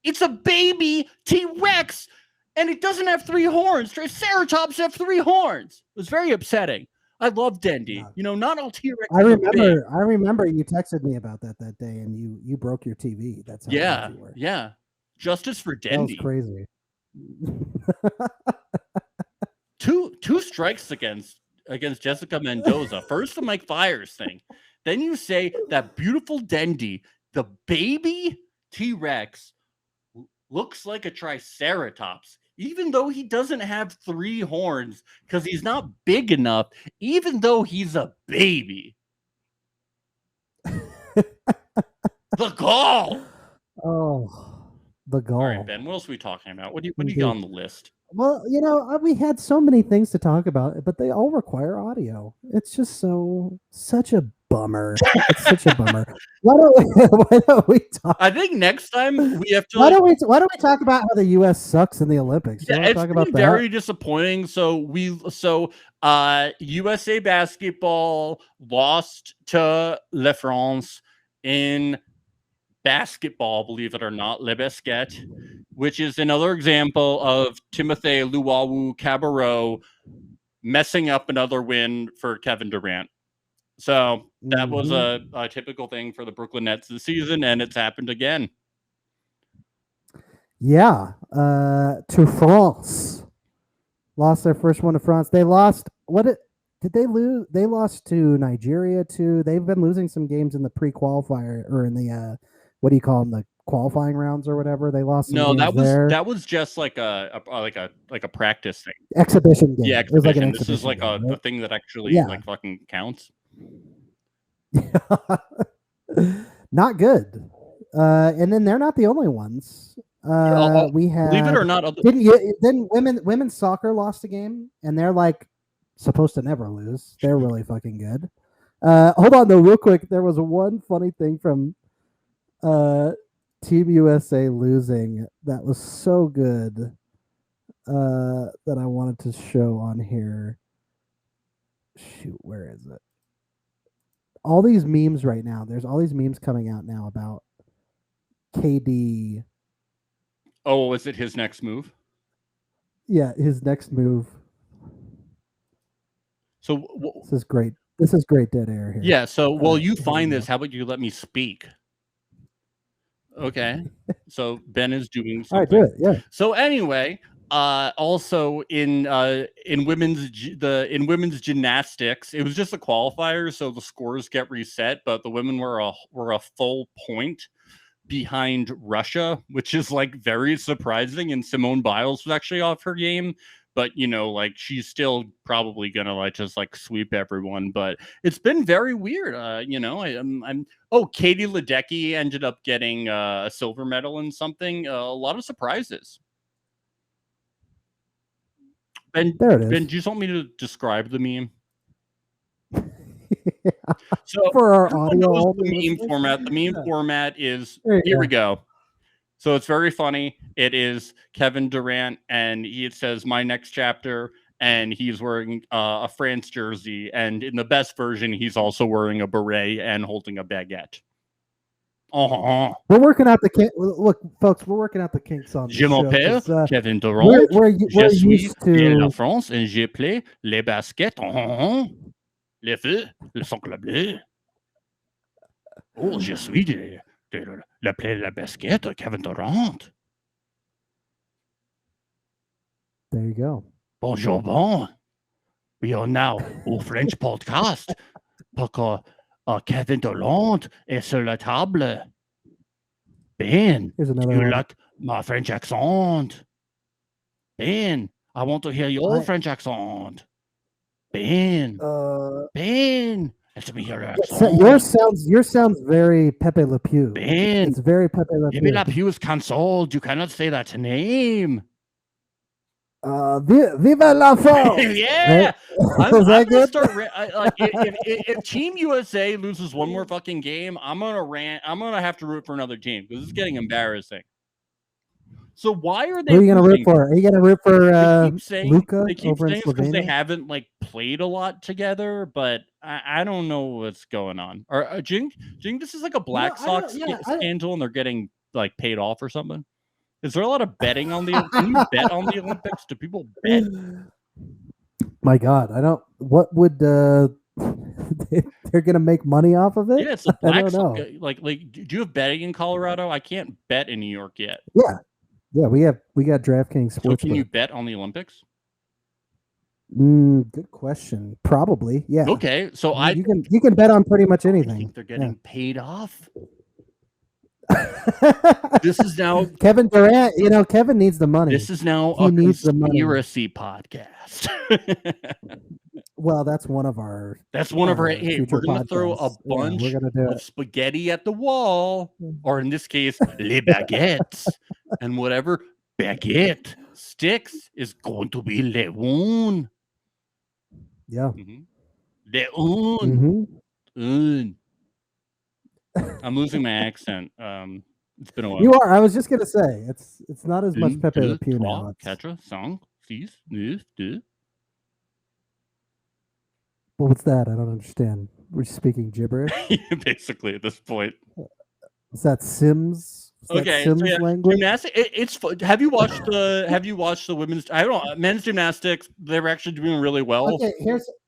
It's a baby T-Rex, and it doesn't have 3 horns. Triceratops have 3 horns. It was very upsetting. I love Dendy. Not all T-Rex. I remember you texted me about that day, and you broke your TV. That's how you were. Yeah. Justice for Dendy. That was crazy. two strikes against Jessica Mendoza. First the Mike Fiers thing. Then you say that beautiful Dendy, the baby T-Rex, looks like a Triceratops, even though he doesn't have 3 horns because he's not big enough, even though he's a baby. The gall. Oh, the gall. All right, Ben, what else are we talking about? What do you got on the list? Well, we had so many things to talk about, but they all require audio. It's just such a bummer. It's such a bummer. Why don't we talk? I think next time we have to. Why don't we talk about how the U.S. sucks in the Olympics? Yeah, it's been very disappointing. So USA basketball lost to La France in basketball, believe it or not, Le Basket, which is another example of Timothée Luwawu-Cabarrot messing up another win for Kevin Durant. So that was a typical thing for the Brooklyn Nets this season, and it's happened again. Yeah, to France. Lost their first one to France. They lost. Did they lose? They lost to Nigeria too. They've been losing some games in the pre-qualifier or in the what do you call them, the qualifying rounds or whatever. They lost. No, that was just like a practice thing, exhibition game. Yeah, exhibition. It was like an this is like game, a thing that actually like fucking counts. Not good. And then they're not the only ones. We had, believe it or not, then women's soccer lost a game, and they're like supposed to never lose. They're really fucking good. Hold on though, real quick. There was one funny thing from Team USA losing that was so good that I wanted to show on here. Shoot, where is it? All these memes right now. There's all these memes coming out now about KD. Oh, is it his next move? Yeah, his next move. So this is great. This is great dead air here. Yeah. So while you find this, how about you let me speak? Okay. So Ben is doing something. All right, do it. Yeah. So anyway, also in women's gymnastics, it was just a qualifier, so the scores get reset, but the women were a full point behind Russia, which is like very surprising. And Simone Biles was actually off her game, but like she's still probably gonna like just like sweep everyone. But it's been very weird. Katie Ledecky ended up getting a silver medal in something. A lot of surprises. Ben, there it is. Ben, do you want me to describe the meme? Yeah. So for our audio, the meme format is here we go. So it's very funny. It is Kevin Durant, and it says "My next chapter," and he's wearing a France jersey, and in the best version, he's also wearing a beret and holding a baguette. We're working out the look, folks. We're working out the kinks on. Je m'appelle Kevin Durant. Je suis de la France et je plais les baskets. Les feux, le sangre bleu. Oh, je suis de la basket, Kevin Durant. There you go. Bonjour, bon. We are now au French podcast. Parce que Kevin Durant est sur la table. Ben, you like my French accent? Ben, I want to hear your French accent. Ben, let me hear your accent. Yours sounds very Pepe Le Pew. Ben, it's very Pepe Le Pew. Pepe Le Pew is cancelled. You cannot say that name. Viva la France! Yeah, right? I'm gonna start. If Team USA loses one more fucking game, I'm gonna rant. I'm gonna have to root for another team because it's getting embarrassing. So why are they? Who are you gonna root for? Are you gonna root for Luka they keep over in saying it's because they Slovenia? haven't like played a lot together, but I don't know what's going on. Or Jing, this is like a Black Sox scandal, and they're getting like paid off or something. Is there a lot of betting on the? Can you bet on the Olympics? Do people bet? My God, I don't. What would they're gonna make money off of it? Yeah, it's a Black I don't know. Like, do you have betting in Colorado? I can't bet in New York yet. Yeah, we got DraftKings Sportsbook. So can you bet on the Olympics? Good question. Probably, yeah. Okay, so you can bet on pretty much anything. I think they're getting paid off. This is now Kevin Durant. You know, Kevin needs the money. This is now a conspiracy podcast. Well, that's one of our. That's one of our. Hey, we're gonna throw a bunch of spaghetti at the wall, or in this case, les baguettes, and whatever baguette sticks is going to be Leon. Yeah. Leon. I'm losing my accent. It's been a while. You are. I was just gonna say it's not as much Pepe Le Pew now. Quatre, cinq, six, neuf, deux. Well, what's that? I don't understand. We're speaking gibberish. Basically, at this point. Is that Sims? Sims language? Gymnastics. It's have you watched the women's? I don't know, men's gymnastics. They're actually doing really well. Okay,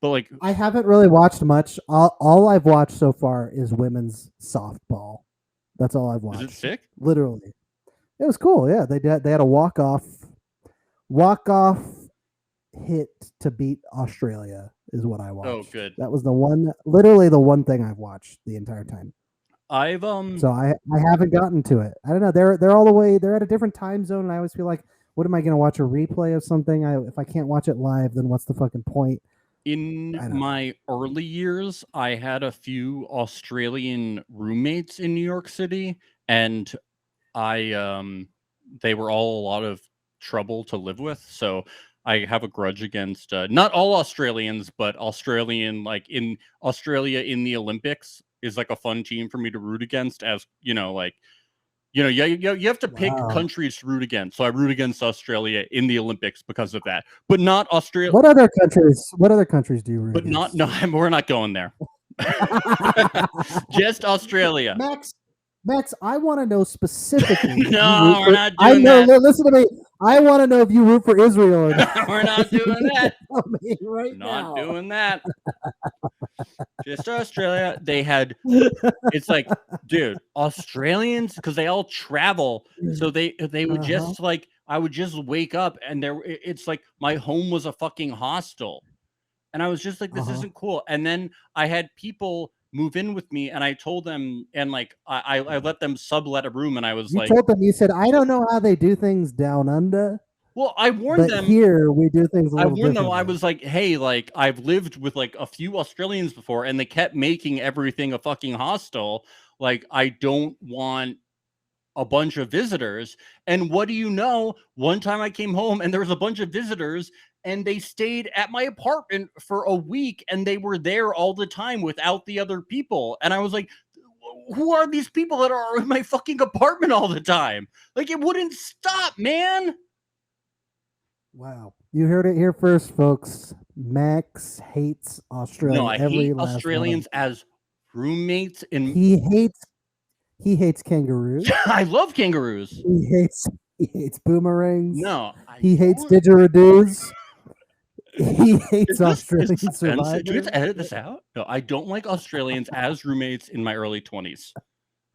but like I haven't really watched much. All I've watched so far is women's softball. That's all I've watched. Is it sick? Literally, it was cool. Yeah, they had a walk off hit to beat Australia is what I watched. Oh, good. That was literally the one thing I've watched the entire time. So I haven't gotten to it. I don't know. They're all the way. They're at a different time zone, and I always feel like, what am I going to watch a replay of something? If I can't watch it live, then what's the fucking point? In my early years, I had a few Australian roommates in New York City, and they were all a lot of trouble to live with. So I have a grudge against not all Australians, but Australian, like in Australia in the Olympics is like a fun team for me to root against, as you have to pick countries to root against. So I root against Australia in the Olympics because of that, but not Australia. What other countries do you root against? But we're not going there. Just Australia. Max, I want to know specifically. No, we're not doing that. Listen to me. I want to know if you root for Israel or not. We're not doing that. Not doing that. Just Australia. It's like, dude, Australians, because they all travel. So they would just like, I would just wake up and it's like my home was a fucking hostel. And I was just like, this isn't cool. And then I had people move in with me, and I told them, and like I let them sublet a room, and I was you told them, you said, I don't know how they do things down under. Well, I warned them. Here we do things. I warned them. I was like, hey, like I've lived with like a few Australians before, and they kept making everything a fucking hostel. Like I don't want a bunch of visitors. And what do you know? One time I came home and there was a bunch of visitors, and they stayed at my apartment for a week, and they were there all the time without the other people. And I was like, who are these people that are in my fucking apartment all the time? Like, it wouldn't stop, man. Wow. You heard it here first, folks. Max hates Australia. No, I hate Australians as roommates. He hates kangaroos. I love kangaroos. He hates boomerangs. No. He hates didgeridoos. He hates Australian survivors. Do we have to edit this out? No, I don't like Australians as roommates in my early 20s.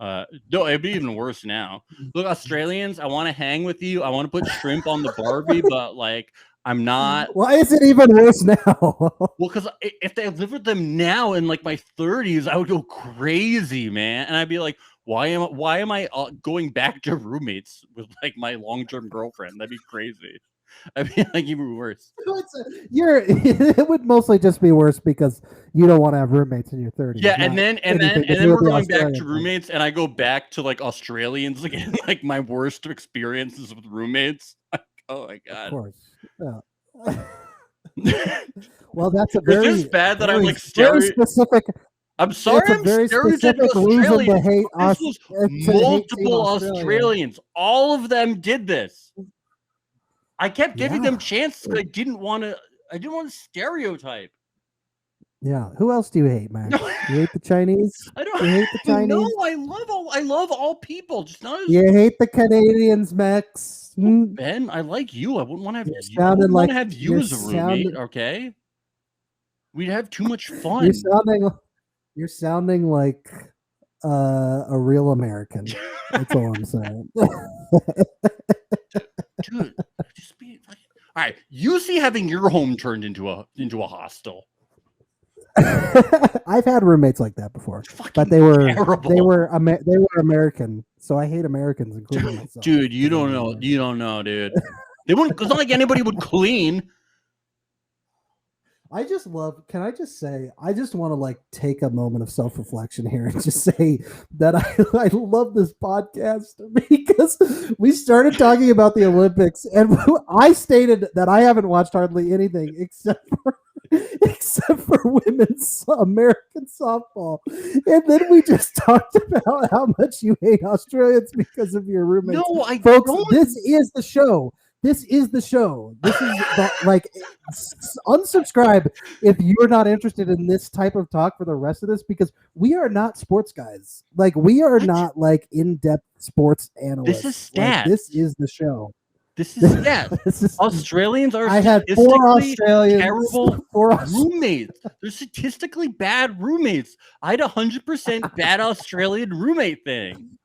No, it'd be even worse now. Look, Australians, I want to hang with you. I want to put shrimp on the Barbie, but like, I'm not. Why is it even worse now? Well, because if they lived with them now in like my 30s, I would go crazy, man. And I'd be like, why am I going back to roommates with like my long-term girlfriend? That'd be crazy. I mean, like even worse. It would mostly just be worse because you don't want to have roommates in your 30s. Yeah, and then we're going back to roommates, and I go back to like Australians again, like my worst experiences with roommates. Like, oh my god. Of course. Yeah. Well, that's a very, is this bad that I'm like very specific. I'm sorry, It's a I'm very stereotyping specific reason Australians. to hate This us. was to hate Team multiple Australia. Australians. All of them did this. I kept giving them Yeah. chances. I didn't want to stereotype. Yeah. Who else do you hate, man? You hate the Chinese? I don't. You hate the Chinese? No, I love all people. Just not as You hate the Canadians, Max. Ben. I like you. I wouldn't want to have You're you. I wouldn't sounding want to like- have you you're as a roommate. sounding- Okay. We'd have too much fun. You're sounding like a real American. That's all I'm saying. Dude, just be like, all right. You see having your home turned into a hostel. I've had roommates like that before, Fucking but they were terrible. American, so I hate Americans, including myself. Dude, you don't know. You don't know, dude. They wouldn't. It's not like anybody would clean. I just love. Can I just say? I just want to like take a moment of self-reflection here and just say that I love this podcast because we started talking about the Olympics and I stated that I haven't watched hardly anything except for women's American softball, and then we just talked about how much you hate Australians because of your roommates. No, I Folks, don't. this is the show. This is the show. This is the, like unsubscribe if you're not interested in this type of talk for the rest of this because we are not sports guys. Like we are not like in-depth sports analysts. This is Like, stats. this is the show. This is that. This is Australians are I had four statistically Australians. terrible Four Aus- roommates. They're statistically bad roommates. I had 100% bad Australian roommate thing.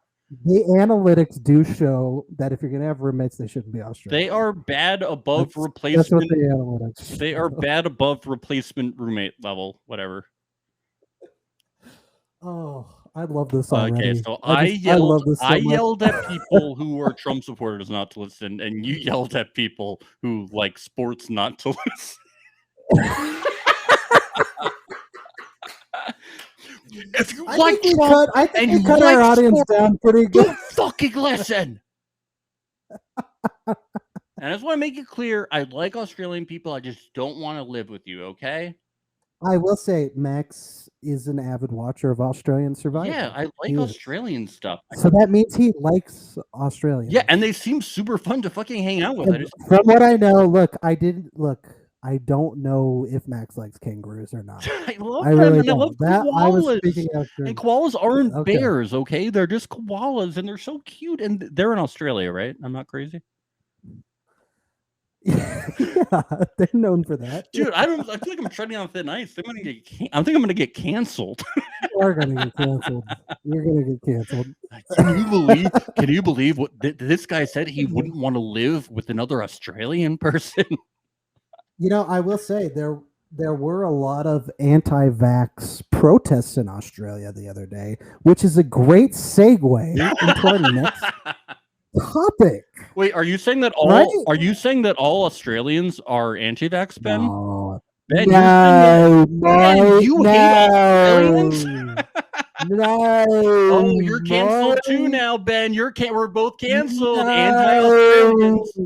The analytics do show that if you're gonna have roommates, they shouldn't be Australian. They are bad above That's what replacement. the analytics. They are bad above replacement roommate level. Whatever. Oh, I love this already. Okay, so I love this so I much. yelled at people who are Trump supporters not to listen, and you yelled at people who like sports not to listen. If you I like think we Trump cut, I think and we you cut our like audience sports, down pretty good. don't fucking listen. And I just want to make it clear, I like Australian people. I just don't want to live with you. Okay? I will say Max is an avid watcher of Australian Survivor. Yeah, I like He is. Australian stuff. So that means he likes Australia. Yeah, and they seem super fun to fucking hang out with. I just From what I know, I don't know if Max likes kangaroos or not. I love I them, really and I don't. love That I was koalas. speaking out And koalas aren't Okay. bears, okay? They're just koalas, and they're so cute. And they're in Australia, right? I'm not crazy, yeah, they're known for that. dude. I feel like I'm treading on thin ice. I think I'm gonna get canceled. You are gonna get canceled. You're gonna get canceled. Can you believe what this guy said? He wouldn't want to live with another Australian person. You know, I will say there were a lot of anti-vax protests in Australia the other day, which is a great segue into our next topic. Wait, are you saying that all? Right? Are you saying that all Australians are anti-vax, Ben? No, Ben, you're saying that- Ben, you hate Australians? No. Oh, you're canceled too now, Ben. We're both canceled. No. Anti-Australians.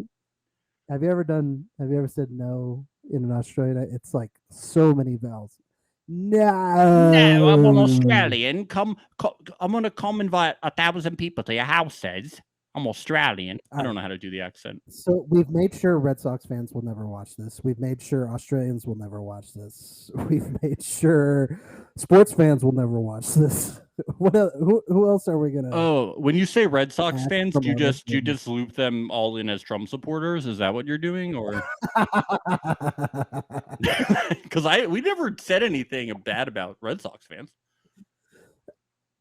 Have you ever said no in an Australian? It's like so many vowels. No. No, I'm an Australian. I'm gonna come invite 1,000 people to your houses. I'm Australian. I don't know how to do the accent. So we've made sure Red Sox fans will never watch this. We've made sure Australians will never watch this. We've made sure sports fans will never watch this. Who else are we gonna? Oh, when you say Red Sox Ask fans, from do you other just things. loop them all in as Trump supporters? Is that what you're doing, or because we never said anything bad about Red Sox fans.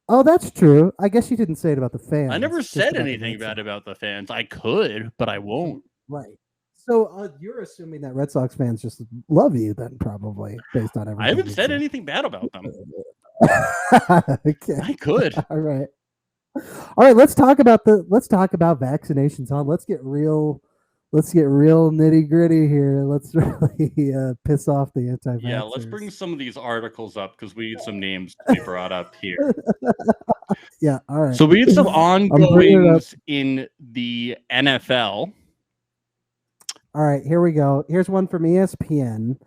Oh, that's true. I guess you didn't say it about the fans. I never just said about the anything Red bad Sox. about the fans. I could, but I won't. Right. So you're assuming that Red Sox fans just love you, then probably based on everything. I haven't you said anything bad about them. Okay. I could. All right. All right. Let's talk about vaccinations, huh? Let's get real nitty gritty here. Let's really piss off the anti-vaxxers. Yeah, let's bring some of these articles up because we need some names to be brought up here. Yeah. All right. So we need some bringing it up. ongoings in the NFL. All right, here we go. Here's one from ESPN.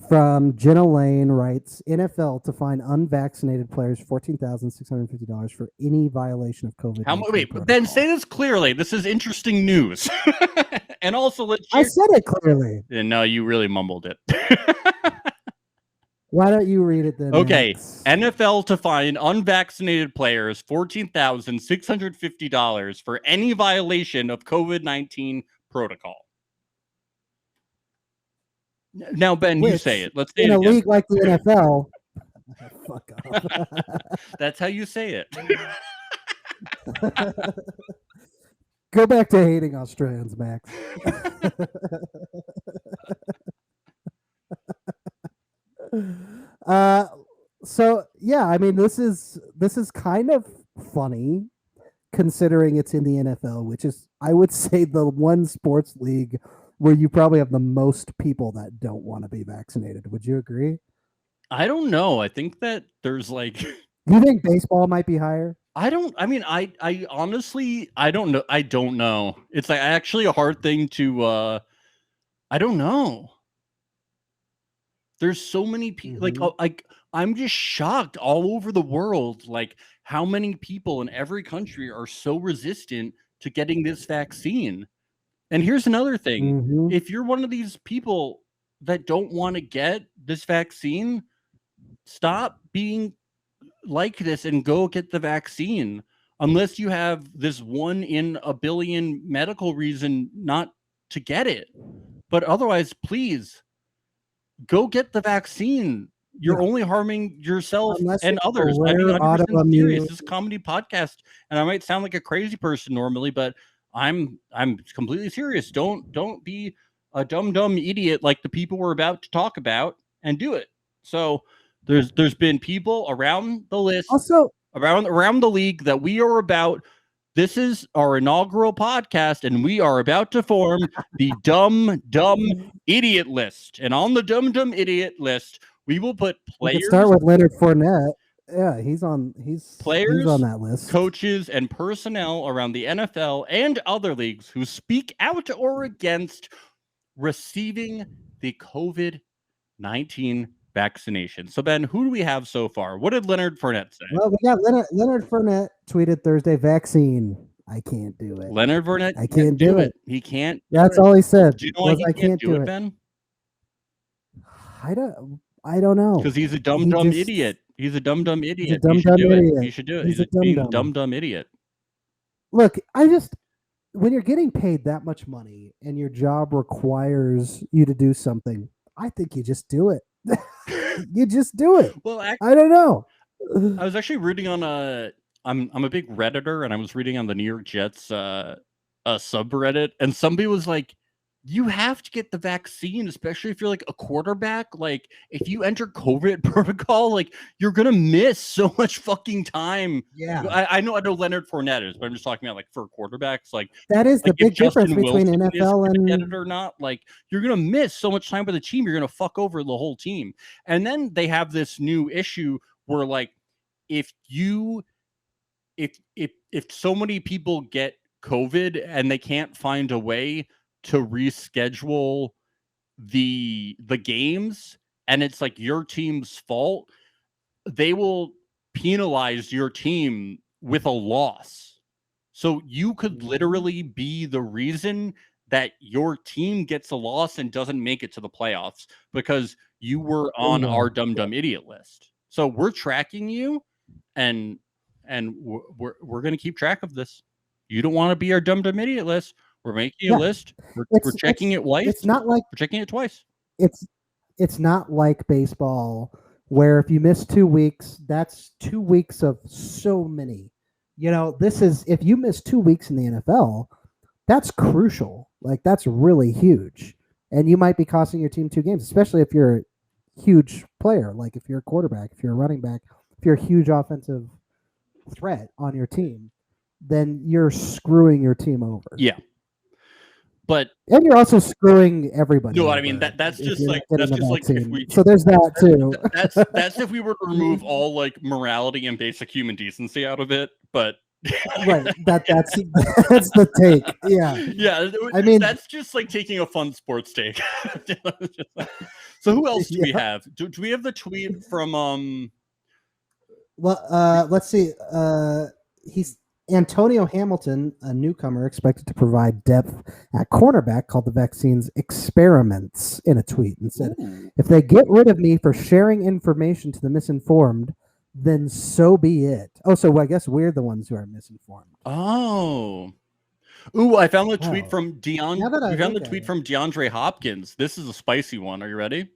From Jenna Lane writes, NFL to fine unvaccinated players $14,650 for any violation of COVID. Wait, Ben, say this clearly. This is interesting news. And also, I said it clearly. No, you really mumbled it. Why don't you read it then? Okay, Max? NFL to fine unvaccinated players $14,650 for any violation of COVID-19 protocol. Now, Ben, you say it. Let's say in it a again. league like the NFL. Fuck off. That's how you say it. Go back to hating Australians, Max. So yeah, I mean, this is kind of funny considering it's in the NFL, which is, I would say, the one sports league where you probably have the most people that don't want to be vaccinated. Would you agree? I don't know. I think that there's like... Do you think baseball might be higher? I honestly, I don't know. I don't know. It's like actually a hard thing to, I don't know. There's so many people, I'm just shocked all over the world, like how many people in every country are so resistant to getting this vaccine. And here's another thing. If you're one of these people that don't want to get this vaccine, stop being like this and go get the vaccine, unless you have this 1 in a billion medical reason not to get it. But otherwise, please go get the vaccine. You're only harming yourself and others. I mean, 100% serious. This is a comedy podcast, and I might sound like a crazy person normally, but I'm completely serious. Don't be a dumb idiot like the people we're about to talk about and do it. So there's been people around the list, also around the league, that we are about. This is our inaugural podcast, and we are about to form the dumb idiot list. And on the dumb idiot list, we will put players. We can start with Leonard Fournette. Yeah, he's on that list. Coaches and personnel around the NFL and other leagues who speak out or against receiving the COVID-19 vaccination. So, Ben, who do we have so far? What did Leonard Fournette say? Well, we got Leonard Fournette tweeted Thursday, vaccine. I can't do it. Leonard Fournette, I can't do it. He can't. That's all he said. Do you know why he can't do it, Ben? I don't know. Because he's a dumb idiot. He's a dumb idiot. He's a dumb idiot. He should do it. He's a dumb idiot. Look, when you're getting paid that much money and your job requires you to do something, I think you just do it. You just do it. Well, I don't know. I was actually reading on I'm a big Redditor, and I was reading on the New York Jets subreddit, and somebody was like, you have to get the vaccine, especially if you're like a quarterback. Like, if you enter COVID protocol, like, you're gonna miss so much fucking time. Yeah, I know Leonard Fournette is, but I'm just talking about like for quarterbacks, like that is the big difference between NFL and get it or not. Like, you're gonna miss so much time with the team. You're gonna fuck over the whole team. And then they have this new issue where, like, if so many people get COVID and they can't find a way to reschedule the games, and it's like your team's fault, they will penalize your team with a loss. So you could literally be the reason that your team gets a loss and doesn't make it to the playoffs because you were on our dumb idiot list. So we're tracking you, and we're going to keep track of this. You don't want to be our dumb idiot list. We're making a list. We're checking it twice. It's not like we're checking it twice. It's not like baseball where if you miss 2 weeks, that's 2 weeks of so many. You know, this is, if you miss 2 weeks in the NFL, that's crucial. Like, that's really huge. And you might be costing your team 2 games, especially if you're a huge player. Like, if you're a quarterback, if you're a running back, if you're a huge offensive threat on your team, then you're screwing your team over. Yeah. But and you're also screwing everybody. No, I mean that's just like if we, so there's that too. That's if we were to remove all like morality and basic human decency out of it. But Right. That's the take. Yeah. Yeah. I mean, that's just like taking a fun sports take. So who else do we have? Do we have the tweet from Well, let's see. He's Antonio Hamilton, a newcomer expected to provide depth at cornerback, called the vaccines experiments in a tweet and said, Ooh. if they get rid of me for sharing information to the misinformed, then so be it. Oh, so I guess we're the ones who are misinformed. Oh. Ooh, I found the tweet Wow. from Now we that I found the look at tweet it. from DeAndre Hopkins. This is a spicy one. Are you ready?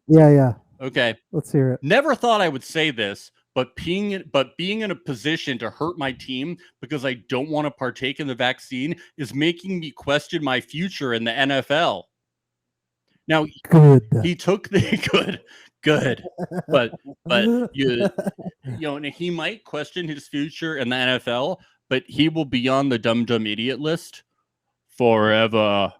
Yeah. Okay. Let's hear it. Never thought I would say this, but being in a position to hurt my team because I don't want to partake in the vaccine is making me question my future in the NFL. Now, Good. he took the good, but you know, and he might question his future in the NFL, but he will be on the dumb idiot list forever.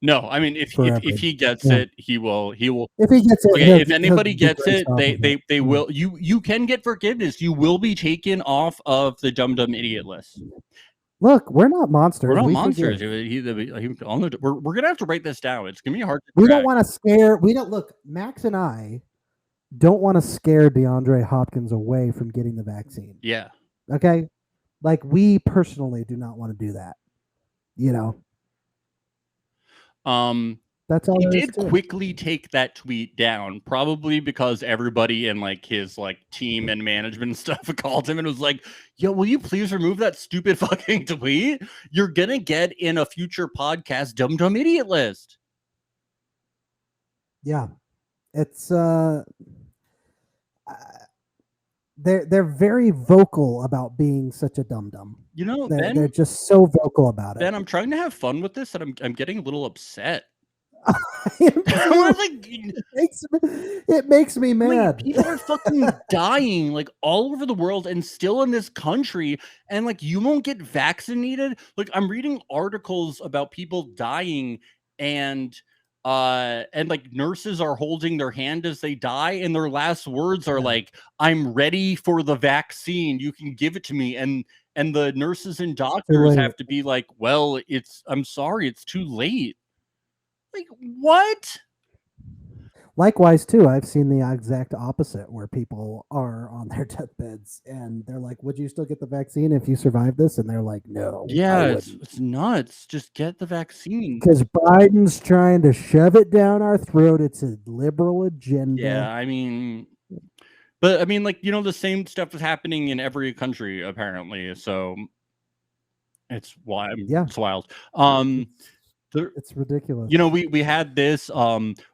No, I mean if he gets it, he will. If he gets it, okay, if anybody gets it, they Yeah. will. You can get forgiveness. You will be taken off of the dumb idiot list. Look, we're not monsters. We're not We monsters. forgive. We're gonna have to write this down. It's gonna be hard to We track. don't want to scare. We don't look. Max and I don't want to scare DeAndre Hopkins away from getting the vaccine. Yeah. Okay, like we personally do not want to do that. You know. That's all. He there is did to it. quickly take that tweet down, probably because everybody in like his like team and management stuff called him and was like, "Yo, will you please remove that stupid fucking tweet? You're gonna get in a future podcast dumb idiot list." Yeah, it's they're very vocal about being such a dum dum. You know, They're just so vocal about it. Ben, I'm trying to have fun with this, and I'm getting a little upset. It makes me mad. Like, people are fucking dying like all over the world and still in this country, and like you won't get vaccinated. Like I'm reading articles about people dying and like nurses are holding their hand as they die, and their last words are like, "I'm ready for the vaccine. You can give it to me." And the nurses and doctors have to be like, "Well, I'm sorry, it's too late." Like, what? Likewise, too, I've seen the exact opposite where people are on their deathbeds and they're like, would you still get the vaccine if you survive this? And they're like, no. Yeah, it's nuts. Just get the vaccine. Because Biden's trying to shove it down our throat. It's a liberal agenda. Yeah, I mean, but I mean, like, you know, the same stuff is happening in every country, apparently. So it's wild. Yeah. It's wild. It's ridiculous. You know, we had this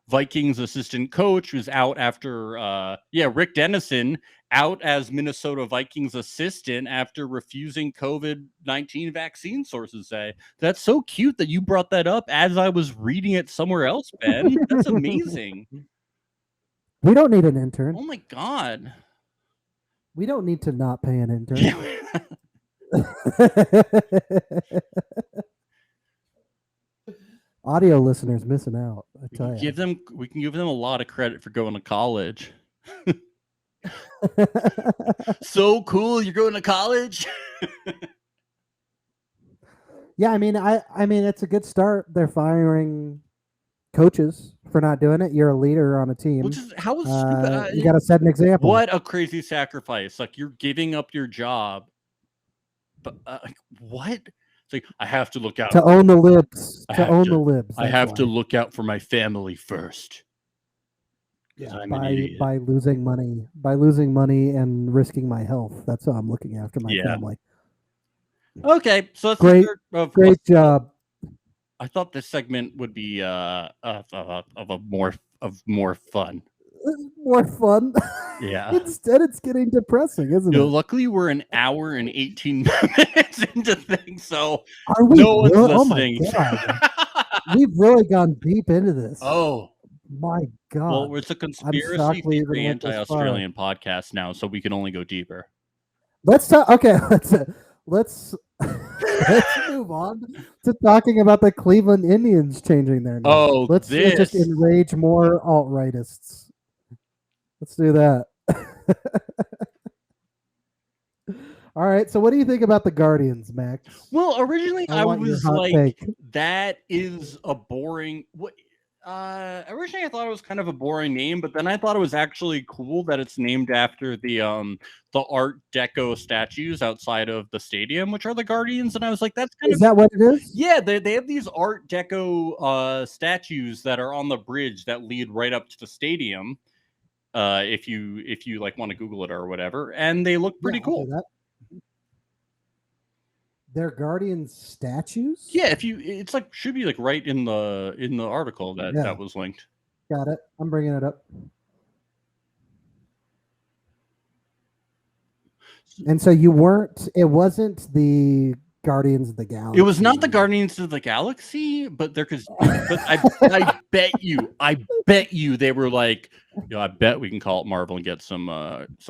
Vikings assistant coach who's out after Rick Dennison out as Minnesota Vikings assistant after refusing COVID-19 vaccine, sources say. That's so cute that you brought that up as I was reading it somewhere else, Ben. That's amazing. We don't need an intern. Oh my God. We don't need to not pay an intern. Audio listeners missing out. I tell you. We can give them a lot of credit for going to college. So cool, you're going to college. Yeah, I mean, it's a good start. They're firing coaches for not doing it. You're a leader on a team. Which is how stupid. You got to set an example. What a crazy sacrifice! Like you're giving up your job, but like what? It's like I have to look out to own the libs. To own the libs. I have to look out for my family first. Yeah, by losing money and risking my health. That's how I'm looking after my family. Okay, so that's great job. I thought this segment would be of more fun. More fun. Yeah. Instead, it's getting depressing, isn't it? Luckily, we're an hour and 18 minutes into things, so are we? No one's listening. Oh my God. We've really gone deep into this. Oh my God! Well, it's a conspiracy theory anti-Australian podcast now, so we can only go deeper. Let's talk. Okay, let's move on to talking about the Cleveland Indians changing their name. Oh, let's just enrage more alt-rightists. Let's do that. All right. So, what do you think about the Guardians, Max? Well, originally I want your was hot like, take. that is a boring. What? Originally I thought it was kind of a boring name, but then I thought it was actually cool that it's named after the Art Deco statues outside of the stadium, which are the Guardians. And I was like, that's kind Is that what it is? Yeah, they have these Art Deco statues that are on the bridge that lead right up to the stadium. If you like want to Google it or whatever, and they look pretty Yeah, I'll cool. do that. They're Guardians statues? Yeah, it's like should be like right in the article that was linked. Got it. I'm bringing it up. And so it wasn't the Guardians of the Galaxy. It was not the Guardians of the Galaxy, but I bet you they were like, I bet we can call it Marvel and get some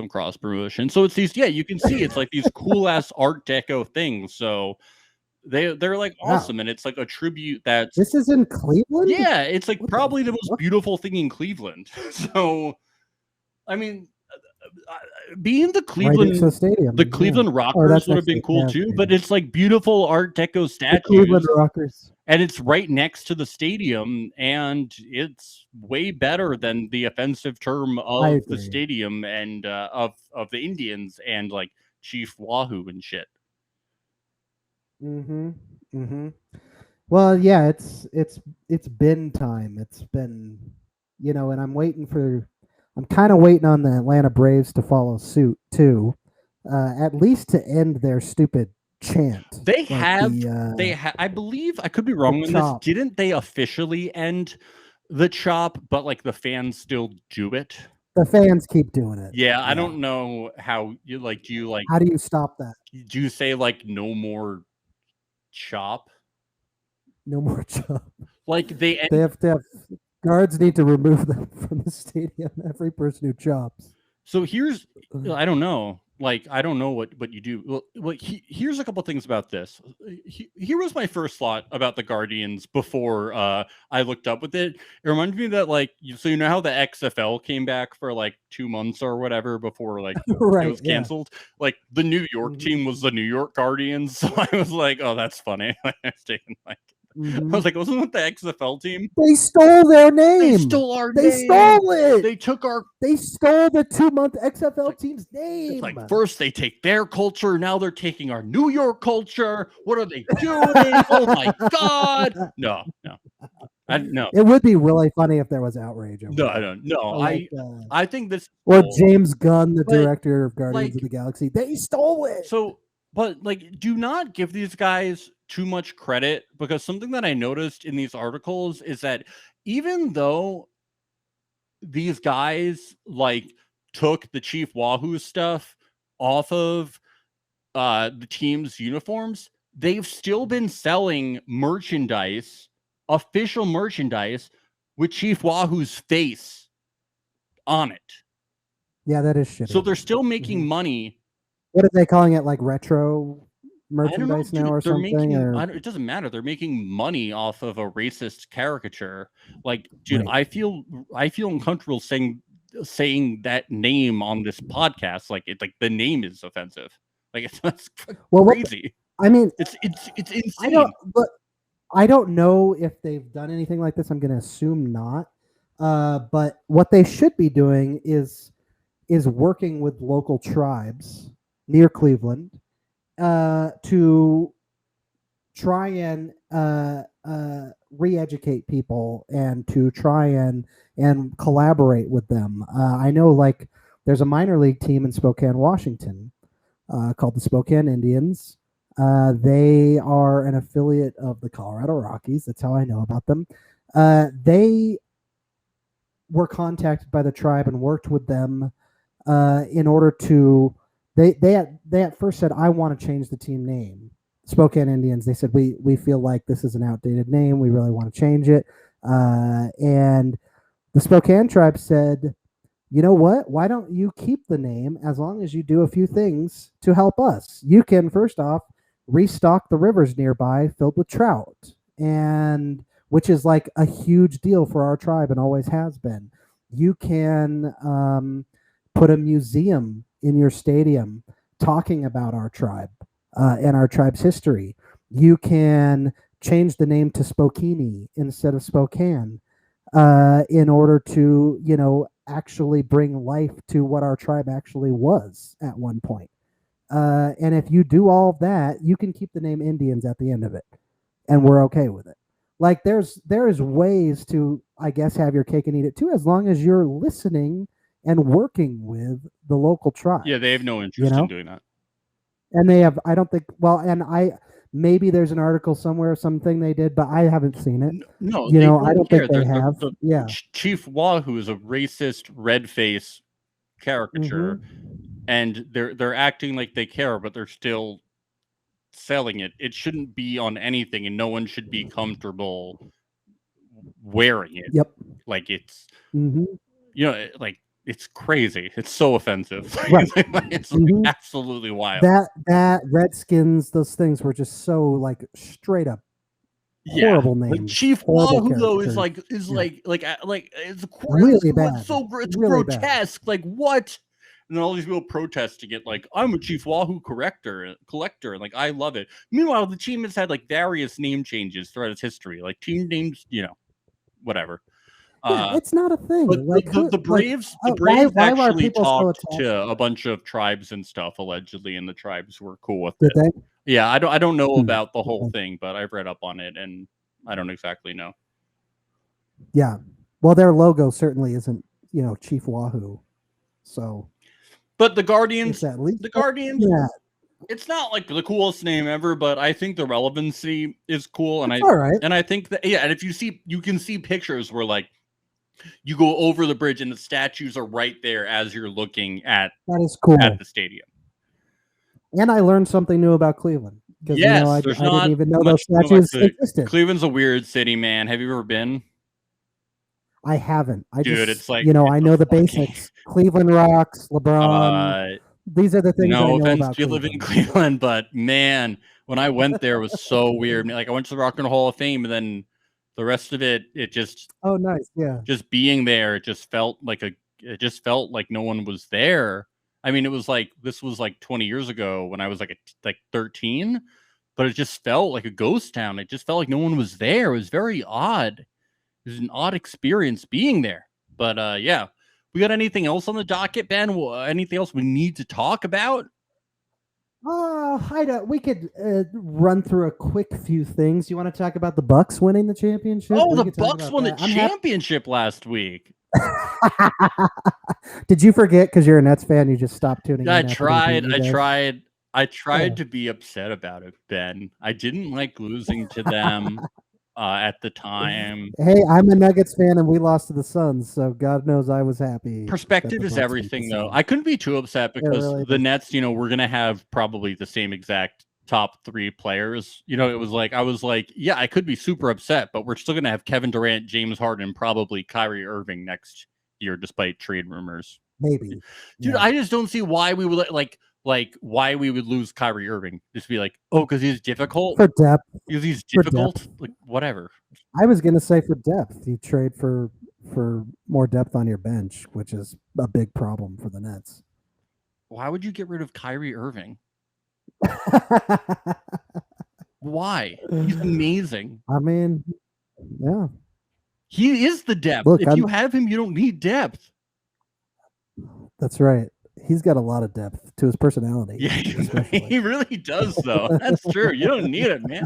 cross promotion. So it's these, you can see it's like these cool ass Art Deco things. So they're like awesome, and it's like a tribute that's this is in Cleveland. Yeah, it's like probably the most beautiful thing in Cleveland. So, I mean, being the Cleveland stadium, the Cleveland Rockers would have been cool too, but it's like beautiful Art Deco statues. The Cleveland Rockers. And it's right next to the stadium, and it's way better than the offensive term of the stadium and of the Indians and like Chief Wahoo and shit. Well, yeah, it's been time. It's been, and I'm kind of waiting on the Atlanta Braves to follow suit too, at least to end their stupid chant. They I believe, I could be wrong on this. Didn't they officially end the chop, but like the fans still do it? The fans keep doing it. Yeah, I don't know how you like. Do you like? How do you stop that? Do you say like no more chop? No more chop. Like they have to have guards need to remove them from the stadium. Every person who chops. So here's, I don't know. Like, I don't know what you do. Well, here's a couple things about this. Here was my first thought about the Guardians before I looked up with it. It reminded me that, like, so you know how the XFL came back for like 2 months or whatever before like it was canceled? Yeah. Like the New York team was the New York Guardians. So I was like, oh, that's funny. I was like, wasn't it the XFL team? They stole their name. They stole our name. They stole it. They stole the 2-month XFL team's name. It's like first they take their culture, now they're taking our New York culture. What are they doing? Oh my god! No. It would be really funny if there was outrage over I don't know. I think this or James Gunn, the director of Guardians of the Galaxy. They stole it. So, but like, do not give these guys too much credit, because something that I noticed in these articles is that even though these guys like took the Chief Wahoo stuff off of the team's uniforms, they've still been selling merchandise, official merchandise with Chief Wahoo's face on it. Yeah, that is shitty. So they're still making money. What are they calling it? Like retro merchandise now or something? It doesn't matter. They're making money off of a racist caricature. Like, dude, right. I feel uncomfortable saying that name on this podcast. Like, it's like the name is offensive. Like, it's crazy. It's insane. I don't know if they've done anything like this. I'm going to assume not. But what they should be doing is working with local tribes near Cleveland to try and re-educate people and to try and collaborate with them. I know, like, there's a minor league team in Spokane, Washington, called the Spokane Indians. They are an affiliate of the Colorado Rockies. That's how I know about them. They were contacted by the tribe and worked with them in order to. They at first said, I want to change the team name. Spokane Indians. They said, we feel like this is an outdated name. We really want to change it. And the Spokane tribe said, you know what? Why don't you keep the name as long as you do a few things to help us? You can, first off, restock the rivers nearby filled with trout, and which is like a huge deal for our tribe and always has been. You can put a museum in your stadium talking about our tribe and our tribe's history. You can change the name to Spokane instead of Spokane in order to, actually bring life to what our tribe actually was at one point. And if you do all of that, you can keep the name Indians at the end of it, and we're okay with it. Like there is ways to, I guess, have your cake and eat it too, as long as you're listening and working with the local tribe. Yeah, they have no interest in doing that. And they have, I don't think, well, and maybe there's an article somewhere, something they did, but I haven't seen it. No, I don't think they have. Chief Wahoo is a racist red face caricature, and they're acting like they care, but they're still selling it. It shouldn't be on anything, and no one should be comfortable wearing it. Yep. Like it's, like it's crazy. It's so offensive. Right. It's absolutely wild. That Redskins, those things were just so like straight up horrible names. Like Chief Wahoo though is like it's really bad. It's so it's really grotesque. Bad. Like what? And then all these people protesting it, like I'm a Chief Wahoo collector, and like I love it. Meanwhile, the team has had like various name changes throughout its history, like team names, whatever. Yeah, it's not a thing. But like the Braves, actually talked to a bunch of tribes and stuff allegedly, and the tribes were cool with it. They? Yeah, I don't know about the whole thing, but I've read up on it, and I don't exactly know. Yeah, well, their logo certainly isn't, Chief Wahoo. So, but the Guardians, yeah. It's not like the coolest name ever, but I think the relevancy is cool, and all right. And I think that and if you can see pictures where like you go over the bridge and the statues are right there as you're looking at that is cool at the stadium. And I learned something new about Cleveland because I didn't even know those statues existed. Cleveland's a weird city, man. Have you ever been? I haven't. It's like I know the basics. Cleveland rocks, LeBron. These are the things I know offense about if you live in Cleveland, but man, when I went there, it was so weird. Like I went to the Rock and Roll Hall of Fame, and then the rest of it just nice, yeah. Just being there, it just felt like no one was there. I mean, this was like 20 years ago when I was like 13, but it just felt like a ghost town. It just felt like no one was there. It was very odd. It was an odd experience being there. But yeah. We got anything else on the docket, Ben? Anything else we need to talk about? We could run through a quick few things. You want to talk about the Bucks winning the championship? Oh, the Bucks won the championship last week. Did you forget because you're a Nets fan? You just stopped tuning in. I tried to be upset about it, Ben. I didn't like losing to them. At the time. Hey, I'm a Nuggets fan and we lost to the Suns, so God knows I was happy. Perspective is everything, though. I couldn't be too upset because the Nets, we're going to have probably the same exact top 3 players. It was like, I was like, yeah, I could be super upset, but we're still going to have Kevin Durant, James Harden, and probably Kyrie Irving next year, despite trade rumors. Maybe. Dude, I just don't see why we would why we would lose Kyrie Irving. Just be like, oh, because he's difficult? For depth. Because he's difficult? Like, whatever. I was going to say for depth. You trade for more depth on your bench, which is a big problem for the Nets. Why would you get rid of Kyrie Irving? Why? He's amazing. I mean, yeah. He is the depth. Look, if you have him, you don't need depth. That's right. He's got a lot of depth to his personality. Yeah, he really does, though. That's true. You don't need it, man.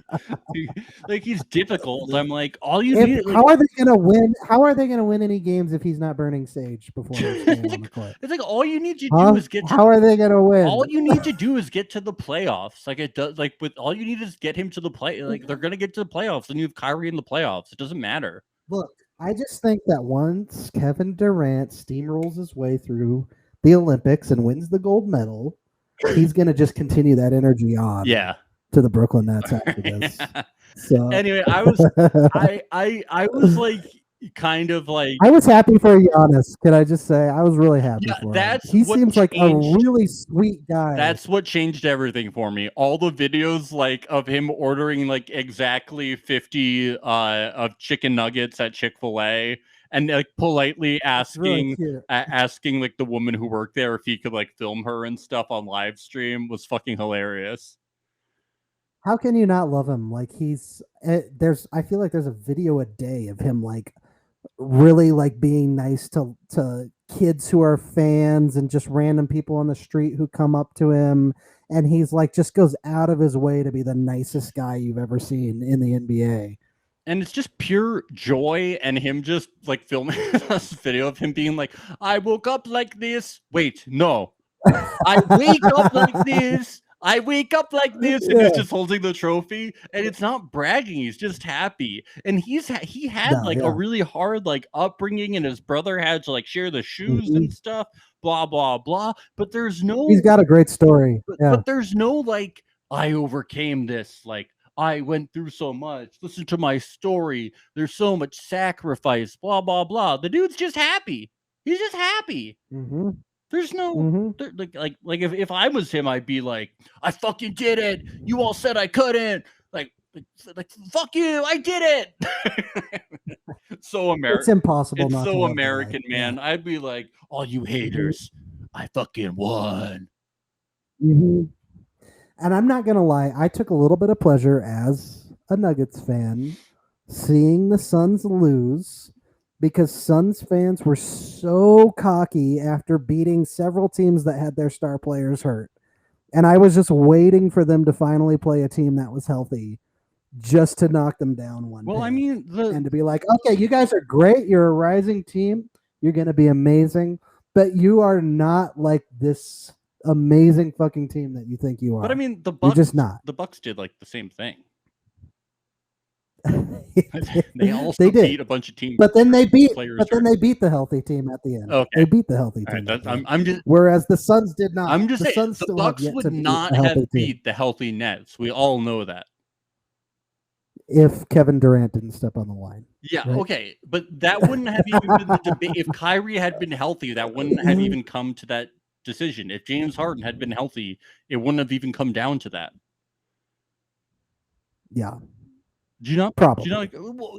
He's difficult. I'm like, all you need. How are they going to win? How are they going to win any games if he's not burning sage before he's on the court? It's like all you need to do is get. How are they going to win? All you need to do is get to the playoffs. Like it does. Like with all you need is get him to the play. Like they're going to get to the playoffs, and you have Kyrie in the playoffs. It doesn't matter. Look, I just think that once Kevin Durant steamrolls his way through the Olympics and wins the gold medal, he's going to just continue that energy on to the Brooklyn Nets after this. So anyway, I was like kind of like I was happy for Giannis. Can I just say I was really happy for him. He seems like a really sweet guy. That's what changed everything for me. All the videos like of him ordering like exactly 50 of chicken nuggets at Chick-fil-A and like politely really asking asking like the woman who worked there if he could like film her and stuff on live stream was fucking hilarious. How can you not love him? Like I feel like there's a video a day of him like really like being nice to kids who are fans and just random people on the street who come up to him, and he's like just goes out of his way to be the nicest guy you've ever seen in the NBA. And it's just pure joy, and him just like filming this video of him being like, I woke up like this. Wait, no. I wake up like this. I wake up like this, and he's just holding the trophy, and it's not bragging. He's just happy, and he had a really hard like upbringing, and his brother had to like share the shoes and stuff, blah blah blah. But there's no. He's got a great story, but there's no like I overcame this. Like I went through so much. Listen to my story. There's so much sacrifice. Blah blah blah. The dude's just happy. He's just happy. Mm-hmm. There's no like if I was him, I'd be like, I fucking did it. You all said I couldn't. Like fuck you, I did it. So American. It's impossible. It's not so to American, man. Yeah. I'd be like, all you haters, I fucking won. Mm-hmm. And I'm not gonna lie, I took a little bit of pleasure as a Nuggets fan seeing the Suns lose, because Suns fans were so cocky after beating several teams that had their star players hurt. And I was just waiting for them to finally play a team that was healthy just to knock them down one day. Well, I mean, and to be like, okay, you guys are great. You're a rising team. You're going to be amazing. But you are not like this amazing fucking team that you think you are. But I mean, the Bucks, you're just not. The Bucks did like the same thing. They also beat a bunch of teams, but then they beat the healthy team at the end. Okay. They beat the healthy team. Right, I'm just, whereas the Suns did not. I'm just saying the Bucks would not have beat the healthy Nets. We all know that. If Kevin Durant didn't step on the line. Yeah, right? Okay, but that wouldn't have even been the debate. If Kyrie had been healthy, that wouldn't have even come to that decision. If James Harden had been healthy, it wouldn't have even come down to that. Yeah. Do you not? Probably. Do you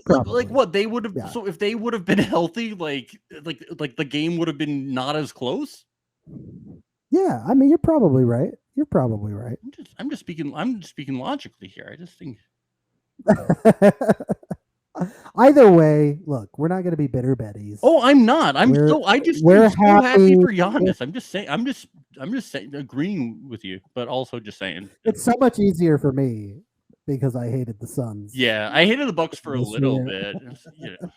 not like what they would have? Yeah. So if they would have been healthy, like the game would have been not as close. Yeah, I mean, you're probably right. You're probably right. I'm just speaking logically here. I just think. Either way, look, we're not going to be bitter Betties. Oh, I'm not. I'm so happy for Giannis. I'm just saying. I'm just saying, agreeing with you, but also just saying it's so much easier for me because I hated the Suns. Yeah, I hated the Bucks for a little bit. You know.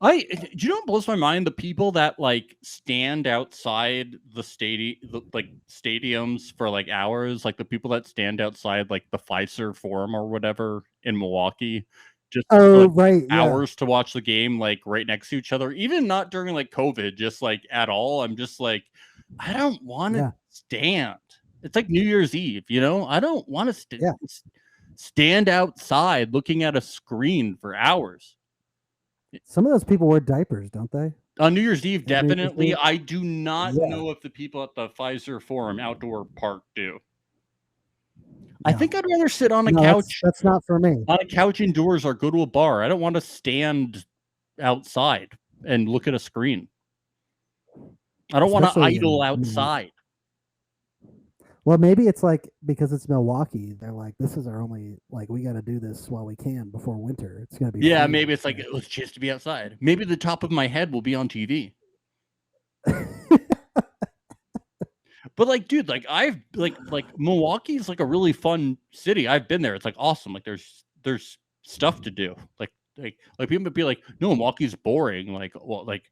Do you know what blows my mind? The people that like stand outside the stadiums for like hours, like the people that stand outside like the Fiserv Forum or whatever in Milwaukee, just hours to watch the game, like right next to each other, even not during like COVID, just like at all. I'm just like, I don't want to stand. It's like New Year's Eve, you know? I don't want to stand outside looking at a screen for hours. Some of those people wear diapers, don't they? On New Year's Eve, definitely. I do not know if the people at the Fiserv Forum outdoor park do. I think I'd rather sit on a couch. That's not for me. On a couch indoors or go to a bar. I don't want to stand outside and look at a screen. I don't want to idle outside. Well, maybe it's like because it's Milwaukee, they're like, this is our only, like, we got to do this while we can before winter. It's going to be. Yeah, maybe it's like, let's just be outside. Maybe the top of my head will be on TV. But like, dude, like I've like Milwaukee's like a really fun city. I've been there. It's like awesome. Like there's stuff to do. Like people would be like, no, Milwaukee's boring. Like, well, like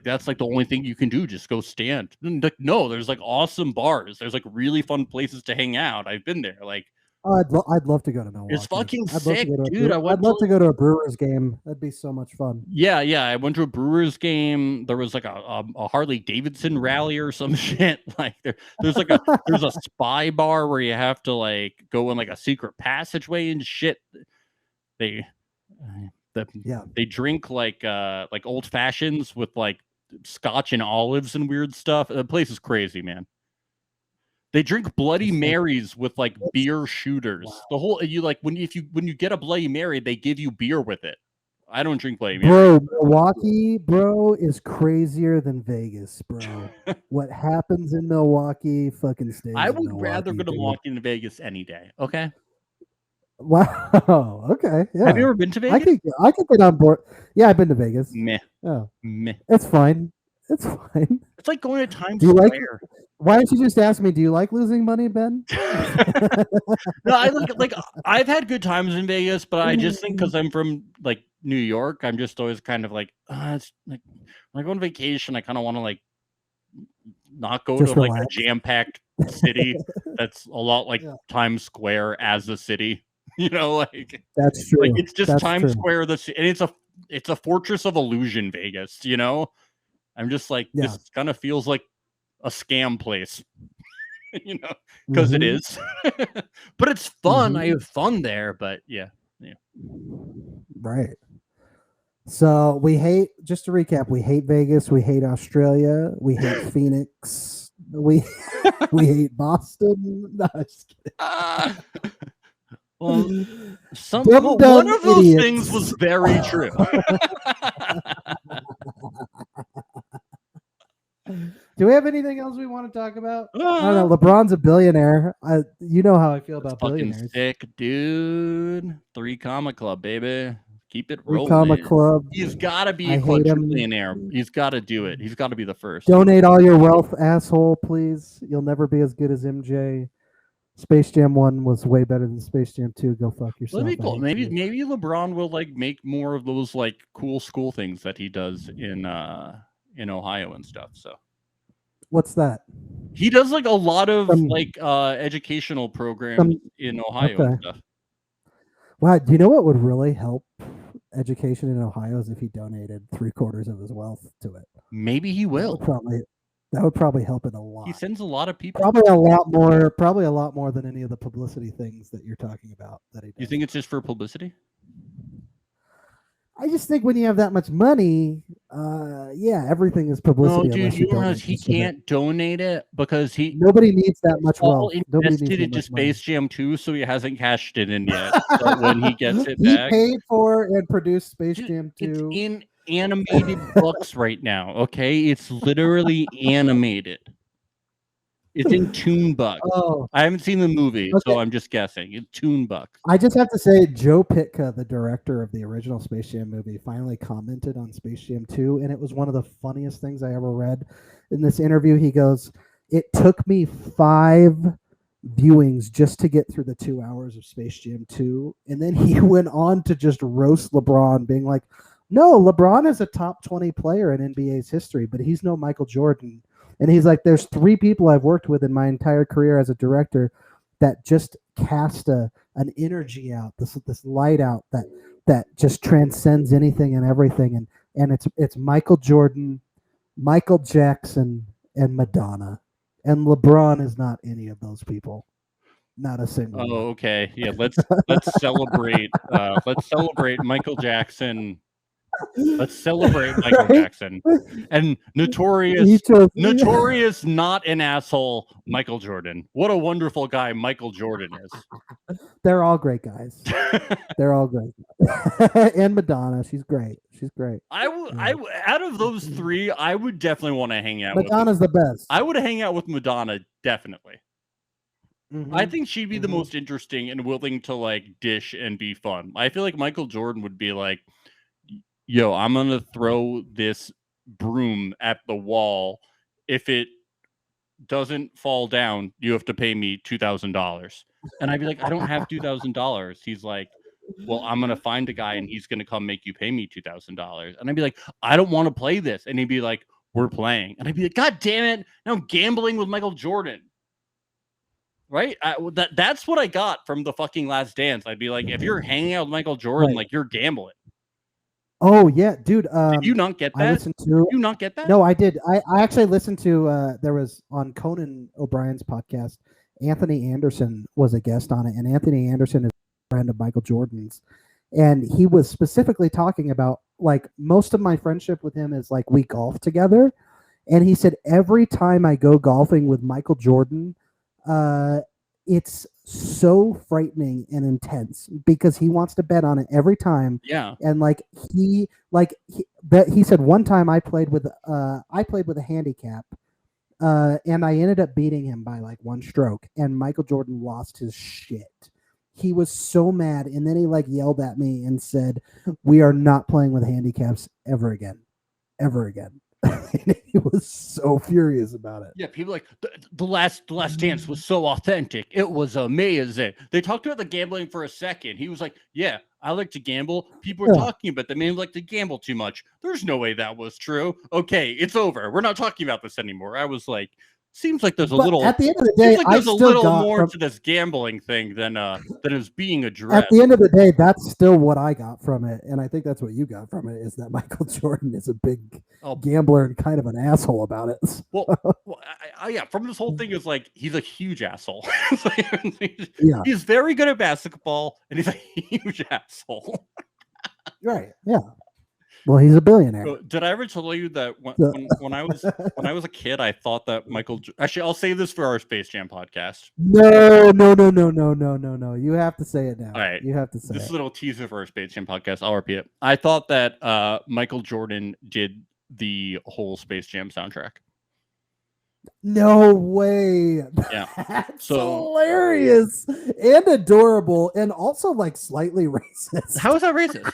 that's like the only thing you can do. Just go stand. Like, no, there's like awesome bars. There's like really fun places to hang out. I've been there. Like, I'd love to go to Milwaukee. It's fucking sick, dude. I'd love to go to a Brewers game. That'd be so much fun. Yeah. I went to a Brewers game. There was like a Harley Davidson rally or some shit. Like there's a spy bar where you have to like go in like a secret passageway and shit. They drink like old fashions with like scotch and olives and weird stuff. The place is crazy, man. They drink Bloody Marys with like beer shooters. Wow. The whole when you get a Bloody Mary, they give you beer with it. I don't drink Bloody Bro, Mary. Milwaukee, bro, is crazier than Vegas, bro. What happens in Milwaukee fucking stays I in would Milwaukee, rather go to dude. Milwaukee than Vegas any day. Okay. Wow. Okay. Yeah. Have you ever been to Vegas? I could get on board. Yeah, I've been to Vegas. Meh. Oh, Meh. it's fine. It's fine. It's like going to Times Do you like- Square. Why don't you just ask me? Do you like losing money, Ben? No, I like I've had good times in Vegas, but I just think because I'm from like New York, I'm just always kind of like, it's like when I go on vacation, I kind of want to like not go Just to like a relax. jam-packed city that's a lot like Yeah. Times Square as a city. You know, like That's true. like it's just That's Times true. Square, and it's a fortress of illusion, Vegas. You know, I'm just like Yeah. this kind of feels like a scam place. You know, because it Mhm. is. But it's fun. I Mhm. have fun there. But yeah. Right. So we hate, just to recap, we hate Vegas, we hate Australia, we hate Phoenix, we hate Boston. No, I'm just kidding. Well, Dumb one of those idiots. things was very true. Do we have anything else we want to talk about? I don't Ah. know. LeBron's a billionaire. You know how I feel about Fucking billionaires. sick, dude. 3 Comma Club, baby. Keep it Three rolling. Comma Club. He's got to be I a hate him. quadrillionaire. He's got to do it. He's got to be the first. Donate all your wealth, asshole, please. You'll never be as good as MJ. Space Jam 1 was way better than Space Jam 2. Go fuck yourself. That'd be I cool. hate Maybe you. LeBron will like make more of those like cool school things that he does in Ohio and stuff. So What's that? he does like a lot of Some- like educational programs in Ohio and okay. stuff. Wow, do you know what would really help education in Ohio is if he donated 3/4 of his wealth to it. Maybe he will. That would probably help it a lot. He sends a lot of people. Probably a lot more than any of the publicity things that you're talking about that he does. You think it's just for publicity? I just think when you have that much money, yeah, everything is publicity. No, dude, unless you donate realize he most of it. can't donate it because Nobody needs that much all wealth. Nobody needs invested that into much money. Space Jam 2, so he hasn't cashed it in yet. But when he gets it He back, paid for and produced Space dude, Jam it's 2. in animated books right now. Okay, it's literally animated. It's in Toonbuck. Oh, I haven't seen the movie, so Okay. I'm just guessing. It's Toonbuck. I just have to say, Joe Pitka, the director of the original Space Jam movie, finally commented on Space Jam 2, and it was one of the funniest things I ever read. In this interview, he goes, "It took me 5 viewings just to get through the 2 hours of Space Jam 2." And then he went on to just roast LeBron, being like, "No, LeBron is a top 20 player in NBA's history, but he's no Michael Jordan." And he's like, "There's 3 people I've worked with in my entire career as a director that just cast an energy out, this light out that just transcends anything and everything. And it's Michael Jordan, Michael Jackson, and Madonna. And LeBron is not any of those people. Not a single. Oh, okay. Yeah, let's celebrate. Let's celebrate Michael Jackson. Let's celebrate Michael Jackson and notorious not an asshole Michael Jordan. What a wonderful guy Michael Jordan is. They're all great guys. They're all great. And Madonna, she's great. She's great. Out of those 3, I would definitely want to hang out Madonna's the best. I would hang out with Madonna, definitely. Mhm. I think she'd be the most interesting and willing to like dish and be fun. I feel like Michael Jordan would be like, yo, I'm going to throw this broom at the wall. If it doesn't fall down, you have to pay me $2,000. And I'd be like, I don't have $2,000. He's like, well, I'm going to find a guy and he's going to come make you pay me $2,000. And I'd be like, I don't want to play this. And he'd be like, we're playing. And I'd be like, God damn it. Now I'm gambling with Michael Jordan. Right? That's what I got from the fucking Last Dance. I'd be like, if you're hanging out with Michael Jordan, Right. like you're gambling. Oh yeah, dude. Did you not get that? I listened to. You not get that? No, I did. I actually listened to. There was on Conan O'Brien's podcast. Anthony Anderson was a guest on it, and Anthony Anderson is a friend of Michael Jordan's, and he was specifically talking about like most of my friendship with him is like we golf together, and he said every time I go golfing with Michael Jordan, it's so frightening and intense because he wants to bet on it every time. Yeah. And he said one time I played with a handicap, and I ended up beating him by like one stroke, and Michael Jordan lost his shit. He was so mad, and then he like yelled at me and said, "We are not playing with handicaps ever again." And he was so furious about it. Yeah, people like the last dance was so authentic. It was amazing. They talked about the gambling for a second. He was like, "Yeah, I like to gamble. People are talking about the man like to gamble too much. There's no way that was true. Okay, it's over. We're not talking about this anymore." I was like, seems like there's a little. At the end of the day, there's a little more to this gambling thing than is being addressed. At the end of the day, that's still what I got from it, and I think that's what you got from it. Is that Michael Jordan is a big gambler and kind of an asshole about it. Well, yeah. From this whole thing is like he's a huge asshole. He's very good at basketball, and he's a huge asshole. Right. Yeah. Well, he's a billionaire. So, did I ever tell you that when I was a kid, I thought that actually, I'll save this for our Space Jam podcast. No. You have to say it now. All right. You have to say this little teaser for our Space Jam podcast. I'll repeat it. I thought that Michael Jordan did the whole Space Jam soundtrack. No way. Yeah. That's hilarious and adorable and also like slightly racist. How is that racist?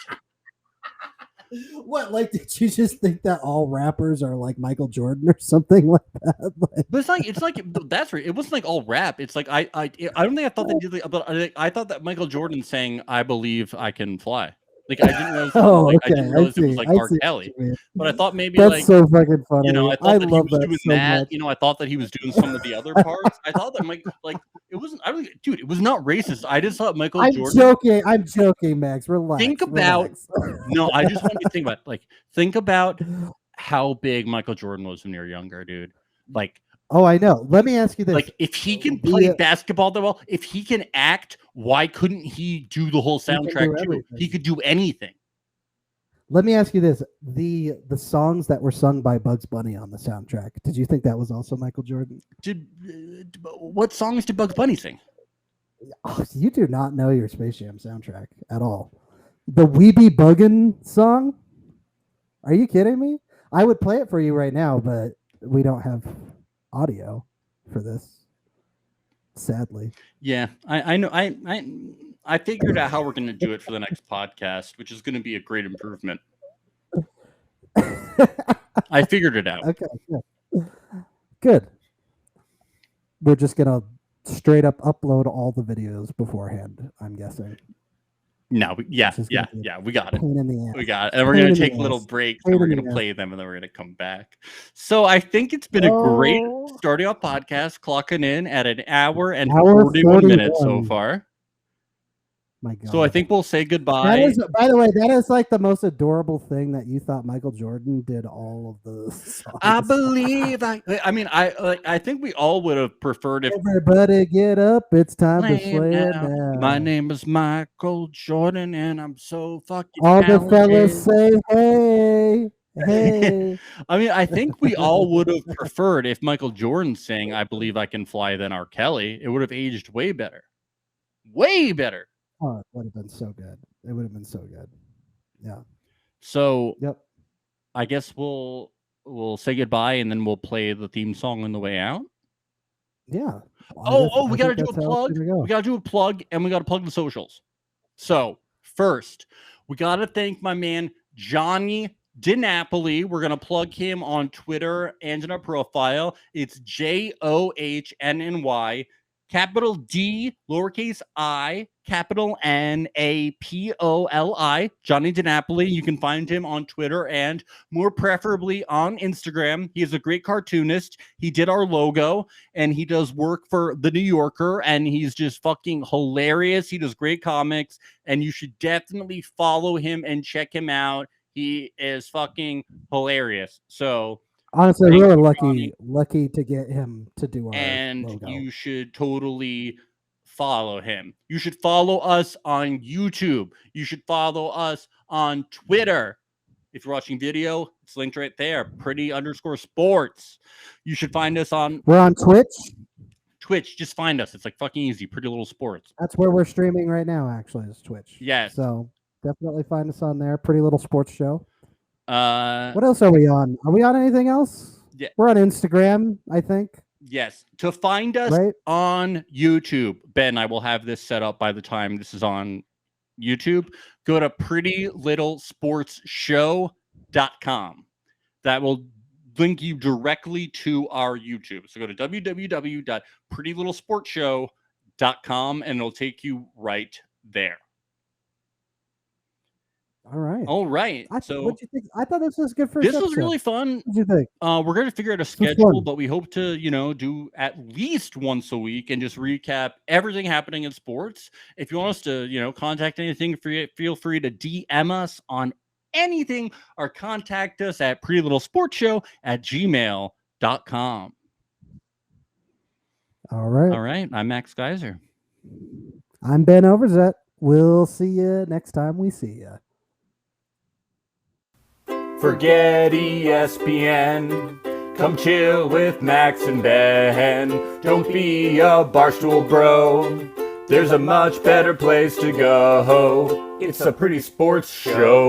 What, like, did you just think that all rappers are like Michael Jordan or something like that? But it's like that's right. It wasn't like all rap. It's like I don't think I thought they did, but I thought that Michael Jordan sang "I Believe I Can Fly." Like I didn't realize. I didn't realize it was like R. Kelly. But I thought maybe that's so fucking funny. I thought that he was doing that. I thought that he was doing some of the other parts. I thought that it wasn't. Dude, it was not racist. I just thought Michael Jordan. I'm joking, Max. Relax. Think about. No, I just want you to think about think about how big Michael Jordan was when you were younger, dude. Like. Oh, I know. Let me ask you this. Like, if he can play basketball that well, if he can act, why couldn't he do the whole soundtrack too? He could do anything. Let me ask you this. The songs that were sung by Bugs Bunny on the soundtrack, did you think that was also Michael Jordan? What songs did Bugs Bunny sing? Oh, you do not know your Space Jam soundtrack at all. The "We Be Buggin' song? Are you kidding me? I would play it for you right now, but we don't have audio for this, sadly. Yeah, I know. I figured out how we're going to do it for the next podcast, which is going to be a great improvement. I figured it out. Okay, good. We're just gonna straight up upload all the videos beforehand, I'm guessing. No, yeah, we got it. We got it. And we're Pain going in to take the little ass. breaks Pain and we're in going to the play them and then we're going to come back. So I think it's been a great starting off podcast, clocking in at an hour and 41 minutes so far. My God. So I think we'll say goodbye. That is, by the way, that is like the most adorable thing that you thought Michael Jordan did all of the songs. I believe I think we all would have preferred if everybody get up, it's time to play it now. My name is Michael Jordan and I'm so fucking all talented. The fellas say hey. Hey. I mean, I think we all would have preferred if Michael Jordan sang "I Believe I Can Fly" than R. Kelly. It would have aged way better. Way better. Oh, it would have been so good. It would have been so good. Yeah. So yep. I guess we'll say goodbye and then we'll play the theme song on the way out. Yeah. We gotta do a plug. We gotta do a plug and we gotta plug the socials. So first, we gotta thank my man Johnny DiNapoli. We're gonna plug him on Twitter and in our profile. It's JOHNNY. Capital D, lowercase I, capital NAPOLI, Johnny DiNapoli. You can find him on Twitter and more preferably on Instagram. He is a great cartoonist. He did our logo and he does work for The New Yorker and he's just fucking hilarious. He does great comics and you should definitely follow him and check him out. He is fucking hilarious. So honestly, we were lucky to get him to do our logo. You should totally follow him. You should follow us on YouTube. You should follow us on Twitter. If you're watching video, it's linked right there. Pretty_sports. You should find us on. We're on Twitch. Twitch, just find us. It's like fucking easy. Pretty Little Sports. That's where we're streaming right now, actually, is Twitch. Yes. So definitely find us on there. Pretty Little Sports Show. What What else are we on? Are we on anything else? Yeah. We're on Instagram, I think. Yes. To find us Right? on YouTube, Ben, I will have this set up by the time this is on YouTube. Go to prettylittle-sports-show.com. That will link you directly to our YouTube. So go to www.prettylittle-sports-show.com and it'll take you right there. All right. All right. So what you think? I thought this was good for this was really fun. What do you think? We're going to figure out a schedule, but we hope to, do at least once a week and just recap everything happening in sports. If you want us to, contact anything, feel free to DM us on anything or contact us at prettylittle-sports-show@gmail.com. All right. All right. I'm Max Geyser. I'm Ben Overzet. We'll see you next time we see you. Forget ESPN. Come chill with Max and Ben. Don't be a barstool bro. There's a much better place to go. It's a Pretty Sports Show.